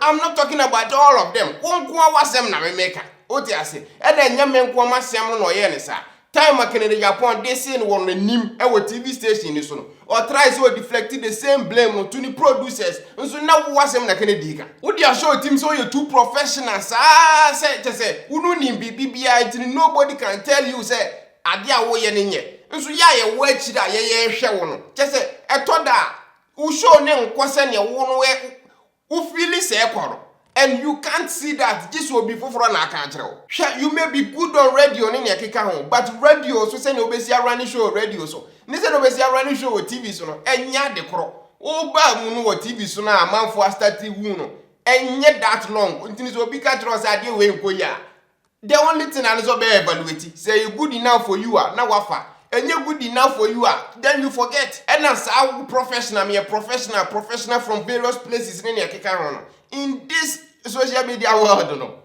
I'm not talking about all of them. Wonko wasem na me make. Oti ase. E da nyame nko masem no ye ne sa. Time Kennedy Japan they say won nim e wo TV station ni so no. Or try so deflect the same blame to the producers. Nso na wo wasem na Kennedy ka. Wo dia show team so you too professional. Say unu nim bibia nobody can tell you say ade a wo ye ne nye. Nso ya ye wo akira ye hwe wo no kese etoda u show ne nkwose ne wo no u feel say ekoro and you can't see that this will be foforo na aka akire wo you may be good on radio ne keka ho but radio so say ne obesi running show radio so ne say no obesi running show o TV so no enya de koro o ba mu no o TV so na amanfo start wu no enye that long ntini so obi ka tro say ade we nkoya the only thing I so be evaluate say you good enough for you na wafa and you good enough for you then you forget. And as a professional, me a professional from various places in this social media world, no.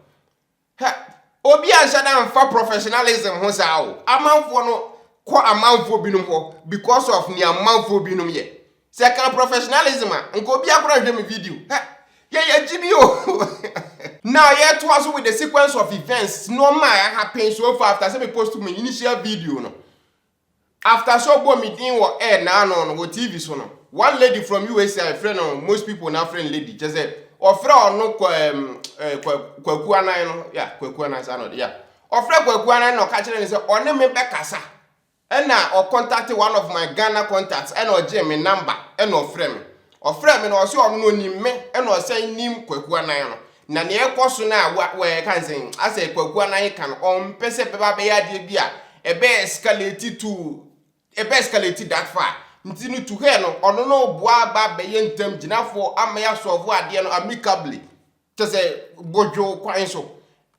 Obi anshada for professionalism ho sao. Amanfo no kwa amanfo binum ho because of ni amanfo binum ye. Second professionalism nko obi akora hwe me video. Yeah, GBO. Now, yet was with the sequence of events. No matter happen so far after me post to my initial video, no. After so bo meeting what air now on TV so no. One lady from USA, friend on most people now friend lady, just said, or friend no kwakuana no, yeah, kwakuana no, yeah. Or friend kwakuana no catch and say, on me back kasa. And now or contacted one of my Ghana contacts and or Jamie number and or friend. Or friend me no so no ni me and or say nim kwakuana no. Na ne ekoso na we kan say as a kwakuana kan on pese beba be ya de bia e be escalate to escalate that far. Ntinu to her no ono no boa ba be yentam ginafo amaya solve ade no amicably. To say bojo kwan so.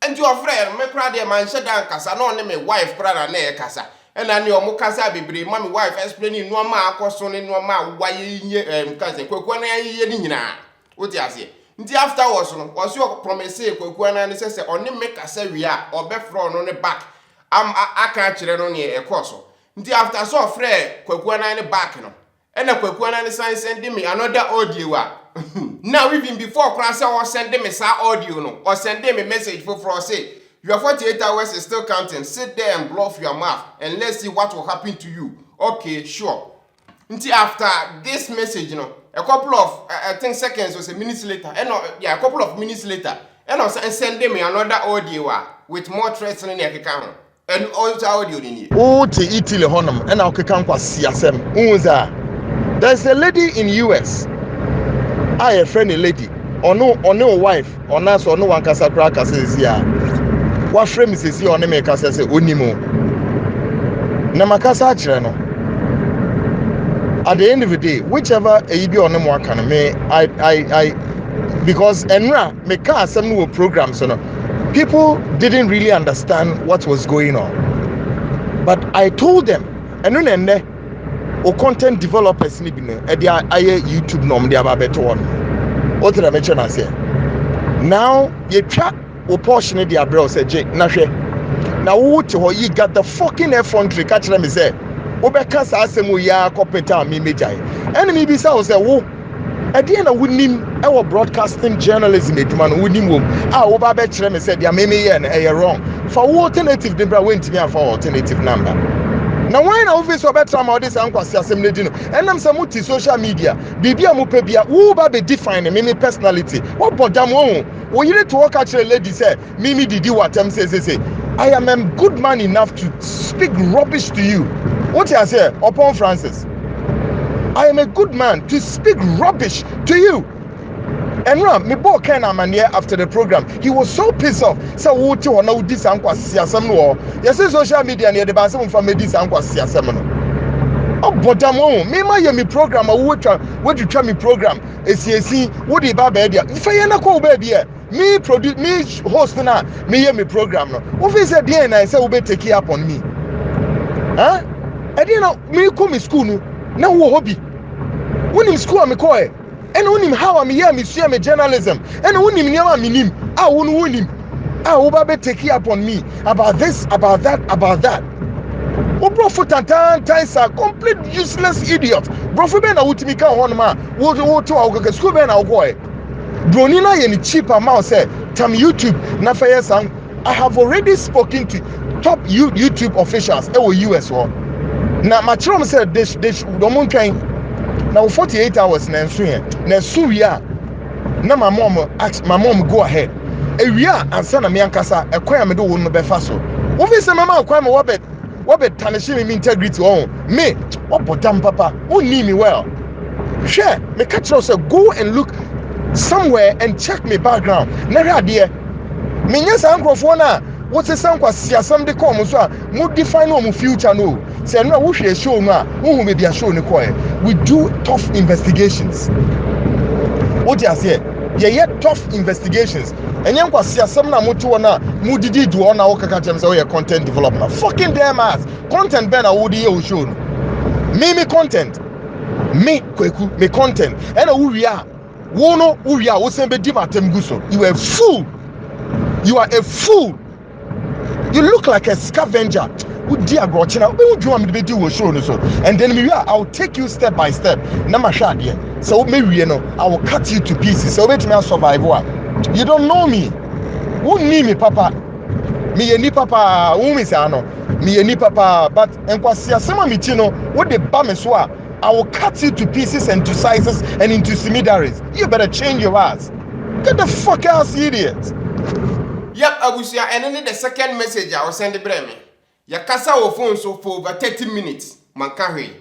And your friend me kra de man shedan kasa no ne me wife kra na e kasa. And na ne omo kasa bebre ma me wife explaining no ma akoso ne no ma waye nye kan say kwakwa na ye ni nyina. Oti ase. Nti afterwards no was your promise kwakwa na ne say oni me kasa wi a obefro no ne back. Aka kire no ne e koso. Nti after so frɛ kwakua na ne back no na kwakua na ne send me another audio now even before class or send me sa audio no or send me message for say your 48 hours is still counting, sit there and bluff your mouth and let's see what will happen to you. Okay, sure. Nti after this message a couple of I think seconds or minutes later a couple of minutes later and send me another audio with more threats in the account. And also audio in here. Oh, to Italy honum, and I'll come kwa siasem. There's a lady in US. I a friend a lady or no wife or nas or no one kasa kraka says ya what frame is here on the make us say unimo na makasa achire no at the end of the day whichever a be on them one can me I because enra me ka some new programs so no people didn't really understand what was going on but I told them and then o content developers ni bi no e dia aye YouTube nom dia ba beto on what did I mention as here now you twa o portion dia bro say je na hwe na wo te ho you got the fucking effrontery catch them say wo be ka sa asem ya copeta me mejai enemy bi say wo say wo at the end of winning our broadcasting journalism eduma no winning wom wo ba be kire me say dia me ye na e wrong for alternative number went me for alternative number. Now why na office so better am this ankwase asem na di no enam say muti social media bibia mo pa bia wo ba be define me personality what bodam wo yire to work at lady say me didi watem say I am a good man enough to speak rubbish to you what you say upon Francis I am a good man to speak rubbish to you. And Ram, me boy Ken Amania after the program, he was so pissed off. So what you want to do this anqua siasam no. Yes, social media near the bathroom from this anqua siasam no. Oh, but me my me program, what you try me program, ACAC, what the baby. If I ain't call baby, me produce me host na me me program no. What is it there? I say we take it up on me. Huh? I didn't know me come school no. Now wo hobby. When in school me call and when him how am here me share me journalism and when him never me nim won him wo ba be take up on me about this about that wo bro for tantan are complete useless idiot bro for be na wutimi ka ho no ma wo to wo school be na wo go broni na ye ni cheap amount say tam YouTube na fa yes I have already spoken to top YouTube officials US wo na ma kire me say they do mon kan now 48 hours na nso wi a na my mom go ahead e wi a ansa na me ankasa ekwan a me do wo no be fa so wo fi se mama akwan me wo be tarnish me integrity on me what bodam papa who need me well share me catch us go and look somewhere and check me background na rade me nya san krofo na what is some siasam de come so mo define no future no say no wo hwe show no a wo hu me bia show ni koy we do tough investigations what you say ye tough investigations and yan siasam na mo to na mo didi do na wo kaka jem say we content development fucking damn ass content ben a wo di ye show no me content me kweku me content and a wo wi a wo sen be di matem guso you are a fool. You look like a scavenger. And then I'll take you step by step. So maybe I will cut you to pieces. So wait me survive. You don't know me. Who need me, Papa? Me ni Papa. Who is ano? Me ni Papa. But what the bum is what? I will cut you to pieces and to sizes and into simidaries. You better change your ass. Get the fuck out, idiot. Yep, Abusia, and then the second message I will send the Breme. Yakasa or phone so for over 30 minutes. Mankahi.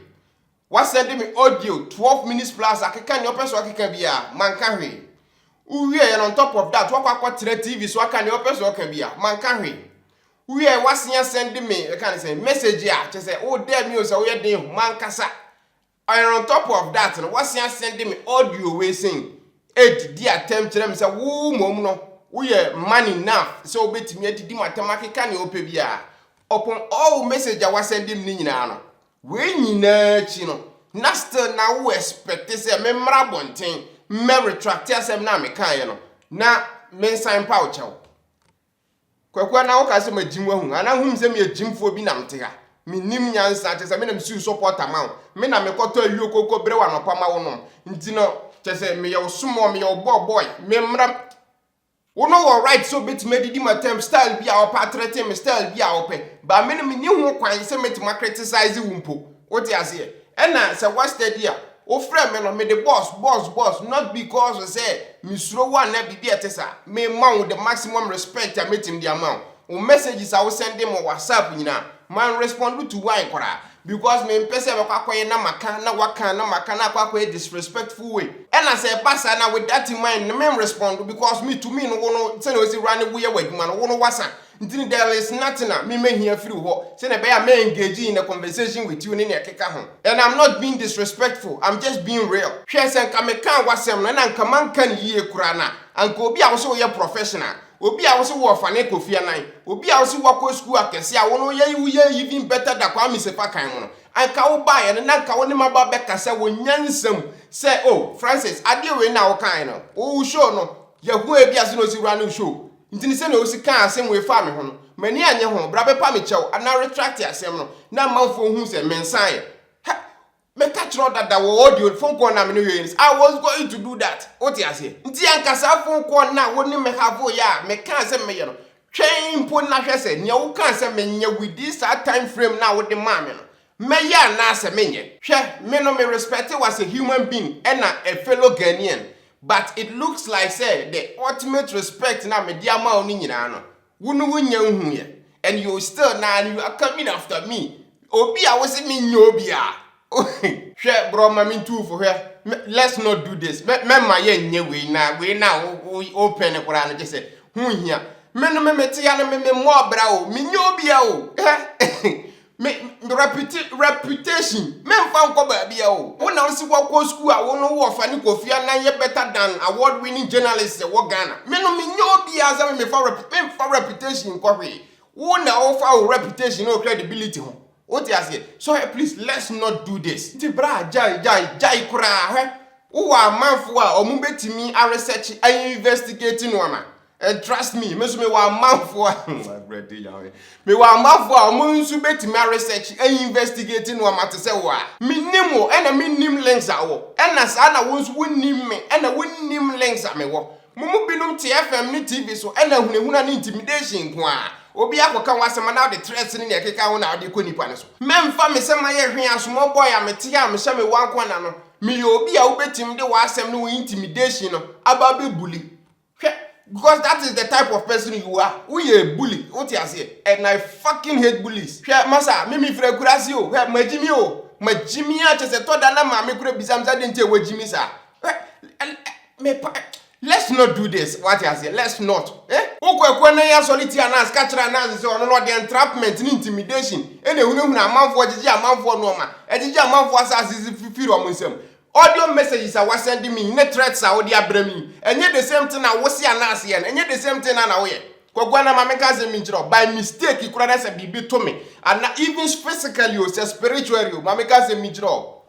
What sending me audio 12 minutes plus? I can your person can be a Mankahi. We are on top of that. What TV so I can your person can be a Mankahi. We are what's sending me. I can say message ya. Just say, oh, damn you, so we're doing Mankasa. And on top of that, and what's sending me audio we sing. 8 the attempt to them say, woo, mono. We are man enough, so bet me to do my tamaki can you opebia. Upon all message I was sending Nina. When you know, Chino, Nasta now expect this a memorable thing, me retract as a namikano. Na men sign pouchow. Kwakwa na woka se ma jim wahu ana hum se me jimfo bi na mtega me nim nyansa te se me na msu support amount me na me koto awie kokko bre wa no pama wo no nti no te se me ye somo me ye boy me mra wo no all right so bit me didi matem style bi a opa trete me style bi a ope ba me no me ni ho kwan se me ma criticize wo mpo wo ti ase e na se what steady a o friend me no me the boss not because we say me suro one na bibi etesa me man with the maximum respect I meet him the amount o messages I will send them on WhatsApp nyina man respond to why kwara because me mpese be kwakoye na maka na waka na maka na kwakoye disrespectful way and I say pass na with that in mind me respond because me to me no wono say no si run we wadwuma no wono wasa ntini there is nothing me here free ho say na be ya me engage in a conversation with you ni na keka ho and I'm not being disrespectful, I'm just being real. Hwe say nka me kan wasem na nka man kan yie kura na anka obi a wo so ye professional obi a wo so wo fane Kofi Anan obi a wo so wo school akese a wo no ye even better than Kwame Sefa kan mo no anka wo ba ye na nka wo ne maba be kasa wo nyansam say oh Francis ade we na wo kan no wo show no ye hu e bia se no si run show ntini se na o si kan asem we fa me ho no mani anye ho bra be pa me chew ana retract asem no na manfo hu se mensan me catch road that wo audio phone call na me no use I was going to do that what you say nti ankasa phone call na wo ni me have ya me kan se me ye no twen po na hwe se nya wo kan se me nya with this time frame na wo de ma me no me ya na se me nye hwe me no me respect was a human being and a fellow Ghanaian, but it looks like say the ultimate respect na me dia ma oni nyina no wo no wo nya hu ye and you still now you are coming after me obi a wo se me nya obi a share bro mami too for her. Let's not do this. Me ma ye nye we na open kwara na just say hu hia. Me no me te ya no me mo bra o. Me nyo bia o. Me reputation. Me mfa nko ba bia o. Wo na nsi kwa school a wo no wo fa ni Kofi Anan ye better than award winning journalists e wo Ghana. Me no me nyo bia za me fa reputation ko hwe. Wo na wo fa reputation no credibility ho. What you say? So please let's not do this. Ti bra jai kura he. Uwa manfo a omu betimi a research a investigating woman. And trust me, me so me wa manfo a me wa manfo a omu nsu betimi a research a investigating woman to say wa. Me nim wo and me nim links a wo. And na sa na wo nsu wonnim me and na wonnim links a me wo. Mumu binum TFM ni TV so and na hunehuna ni intimidation kwa. Obi akoka wasema na the threats ni ekeka ho na ade konipa ne so memfa me sema ye hwe asomo boy a mete a me hye me wanko na no me obi a obetim de wasem no intimidation no aba be bully because that is the type of person you are. We a bully what you say and I fucking hate bullies. Masa me frɛ kurasi o majimi a che se to da na ma me kura bisam za de ntie wajimi sa let's not do this. What you say? Let's not. Okwe na ya soliti anas catcher anas say ono no the entrapment ni intimidation. Ene hunu amanfo agigi amanfo no ma. Agigi amanfo asase fifiri o monsem. Audio messages are sending me, ne threats are odi abrami. Enye the same thing na wo si anas ye. Enye the same thing na wo ye. Kwagwa na mama se mi njiro by mistake ikura na se bibi to me. And even physically o se spiritually o mama se mi njiro.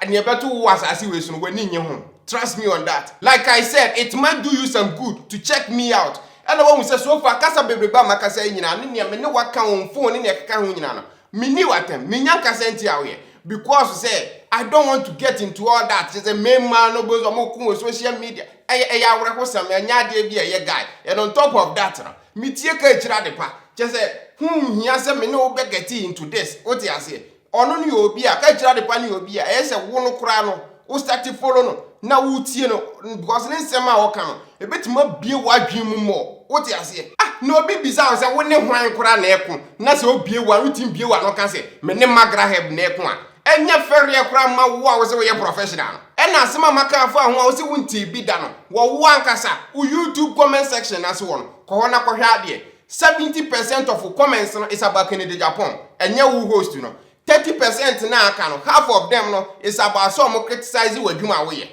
Anya beto wo asase we so no wani nye ho. Trust me on that. Like I said, it might do you some good to check me out. And the one who says so far, kasa bebreba makasa nyina ni me ne waka on phone ni ekeka ho nyina no. Me ni watem, me nyanka senti awe. Because say I don't want to get into all that. Just a main man no bozo mo ku social media. Ya wure ko sam nya de bia ye guy. And on top of that, me tie ka ejira de pa. Just say hia say me no be get into this. What you say? Ono ni obi a ka ejira de pa ni obi a. E say wo no kura no. O start follow no. Na wutie no because ne nsema wo kan e betima bie wadwen mu mo what you say no obi bisa say wo ne hwan kora na ekon na say obie wa rutin bie wa no kan say me ne magra heb na ekon a enya fere kora ma wo a wo say wo ye professional e na asema maka afo ahon a wo say wonti bi da no wo ankasa wo YouTube comment section na so won ko ho na ko hwa de 70% of comments no is about Kennedy Japan enya wo host no 30% na aka no half of them no is about some criticize wadwuma wo ye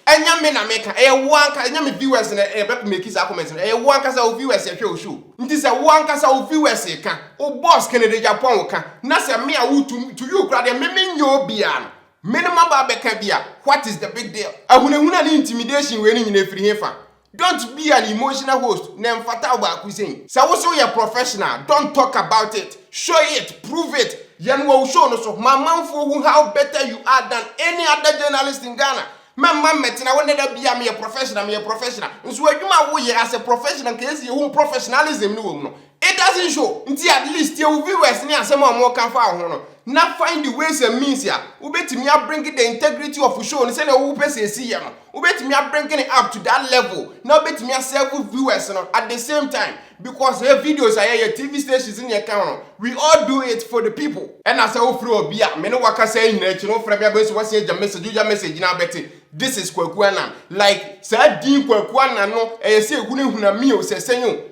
enya me na meka wanka enya me viewers na be make sa comment na wanka sa viewers e hwe show nti se wanka sa viewers e ka o boss Kennedy Japan wo ka na se me a wo to you kra de me nyo bia no minimum ba be ka bia what is the big deal ahunahuna ni intimidation we ni nyina firi hefa. Don't be an emotional host na mfata ba akusen se wo so you professional don't talk about it, show it, prove it. Yen wo show no so mamanfo who how better you are than any other journalist in Ghana. Mama metina when that be a professional, nso adwuma wo ye as a professional case you professionalism no. It doesn't show. Nti at least your viewers ni asem o mo kan fa ho no. Now find the ways and means here. Ubetimi are bringing the integrity of the show. And say who person see you. Ubetimi are bringing it up to that level. Now betimi are several viewers at the same time. Because your videos are your TV stations in your channel. We all do it for the people. And as I go through beer, me no waka say in you know from your base what's your message, you message now Betty. This is Kwekwana. Like say Dean Kwekwana no say huna me o say you.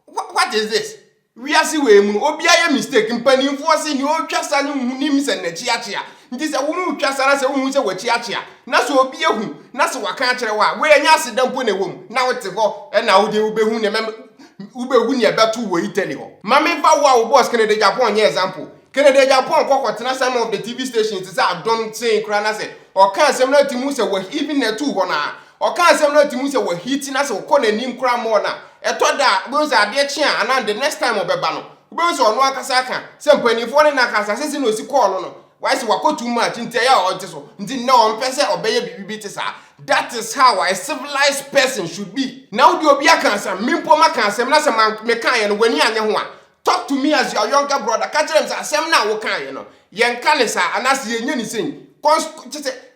What is this? We are see we mu obi aye mistake mpanimfo se ni o twasa ne hunim se na chiachia nti se wo mu twasa na se wo se wachiachia na so obi ehu na se waka akere wa we anya asedampo na wom na wote ho na wo de wo behu ne ubehu ne betu wo Italy ho mame fa wo boss Kennedy Japan nye example Kennedy Japan kokotena some of the TV stations say I don't say kra na se o kan sem na timu se wo even na tu ho na o kan sem na timu se wo hit na se ko na nim kra mo na etoda go za de chia and the next time obeba no go so no akasa kan se mpanifo ne na akasa se no si call no why se wako too much ntia ya o so nti na o mpese obeye bibibi ti sa. That is how a civilized person should be. Now do obi akansa mimpo makansem na se me kan ye no wani anye ho a talk to me as your younger brother catch them say asem na wo kan ye no yen kan ne sa anase ye nyani sen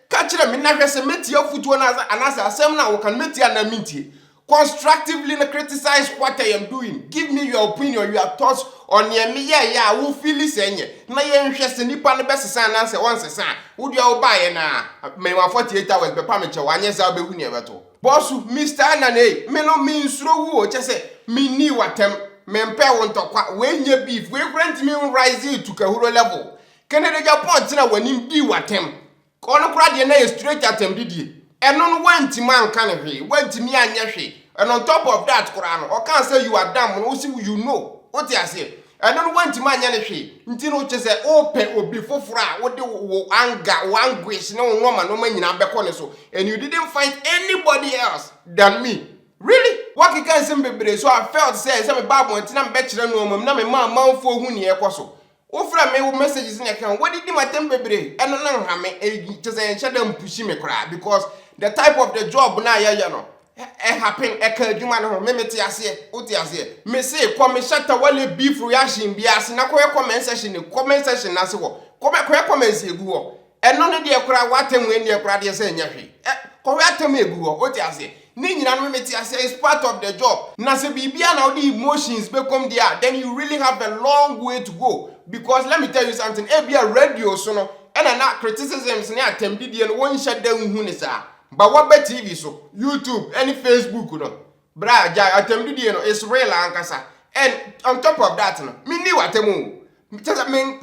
catch them na hwese metie afutuo na anase asem na wo kan metie na mintie. Constructively criticize what I am doing. Give me your opinion, your thoughts on your me who feel this enye. Na ye nhwese nipa ne besesa na say once say would you buy na me 48 hours be pameche wanye za obehu ne beto. Boss Mr. Anane me no me nsuro wu o che say me ni watem me mpe won tokwa we nye beef we grant me rise to kahuro level. Kennedy Japan tina wanim bi watem. Kono kra de na straight atem didie. Eno no wanti man kan hwe wanti mi anya hwe. And on top of that, Quran, or can't say you are dumb, or see you know. What I say? I don't want to man anything. Until you say open or before fra, what the anger, anguish, no woman, no man in Abacone so. And you didn't find anybody else than me. Really? What you can say, baby? So I felt say, some Bible and I'm better than woman, no man for who near Cosso. Offer me messages in account. What did my temper baby? And I don't have me just a shadow pushing me cry because the type of the job now, you know. Happen ekadwuma no me meti ase oti ase me say come shatter wale beef reaction bi ase na koye comment section na se wo koye comment egu wo eno ne de ekura watem we ne ekura de se nya hwe koye atem egu wo oti ase ni nyina no me meti ase is part of the job na se bibia na the emotions be come there then you really have a long way to go because let me tell you something e bia radio so no ena na criticisms ne atem didie no won hye da hu ne sa. But what be TV so YouTube any Facebook no bra ja atemdidie no is real ankasa and on top of that no me ni watemu just mean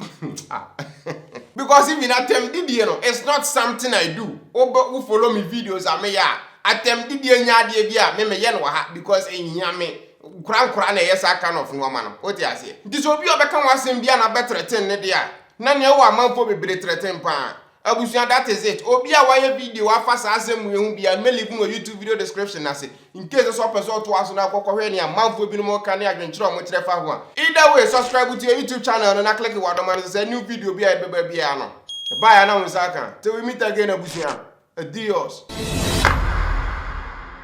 because if in atemdidie no it's not something I do who follow me videos am ya atemdidie nyaade bia me ye no ha because ehia me kran na yes kind of no ma no what you say this obi obeka wasem bia na better ten ne dia na ne wo amanfo bebre threaten pa Abusia, that is it. Obia why video afa sa asem we hu bia me leave my YouTube video description na say in case so person to aso na kokko ni amanfo bi no mo kan ya dwenkyere mo kire fa ho a either way subscribe to your YouTube channel and click the man say new video bia bia no bye na unsa kan till we meet again abusia adios.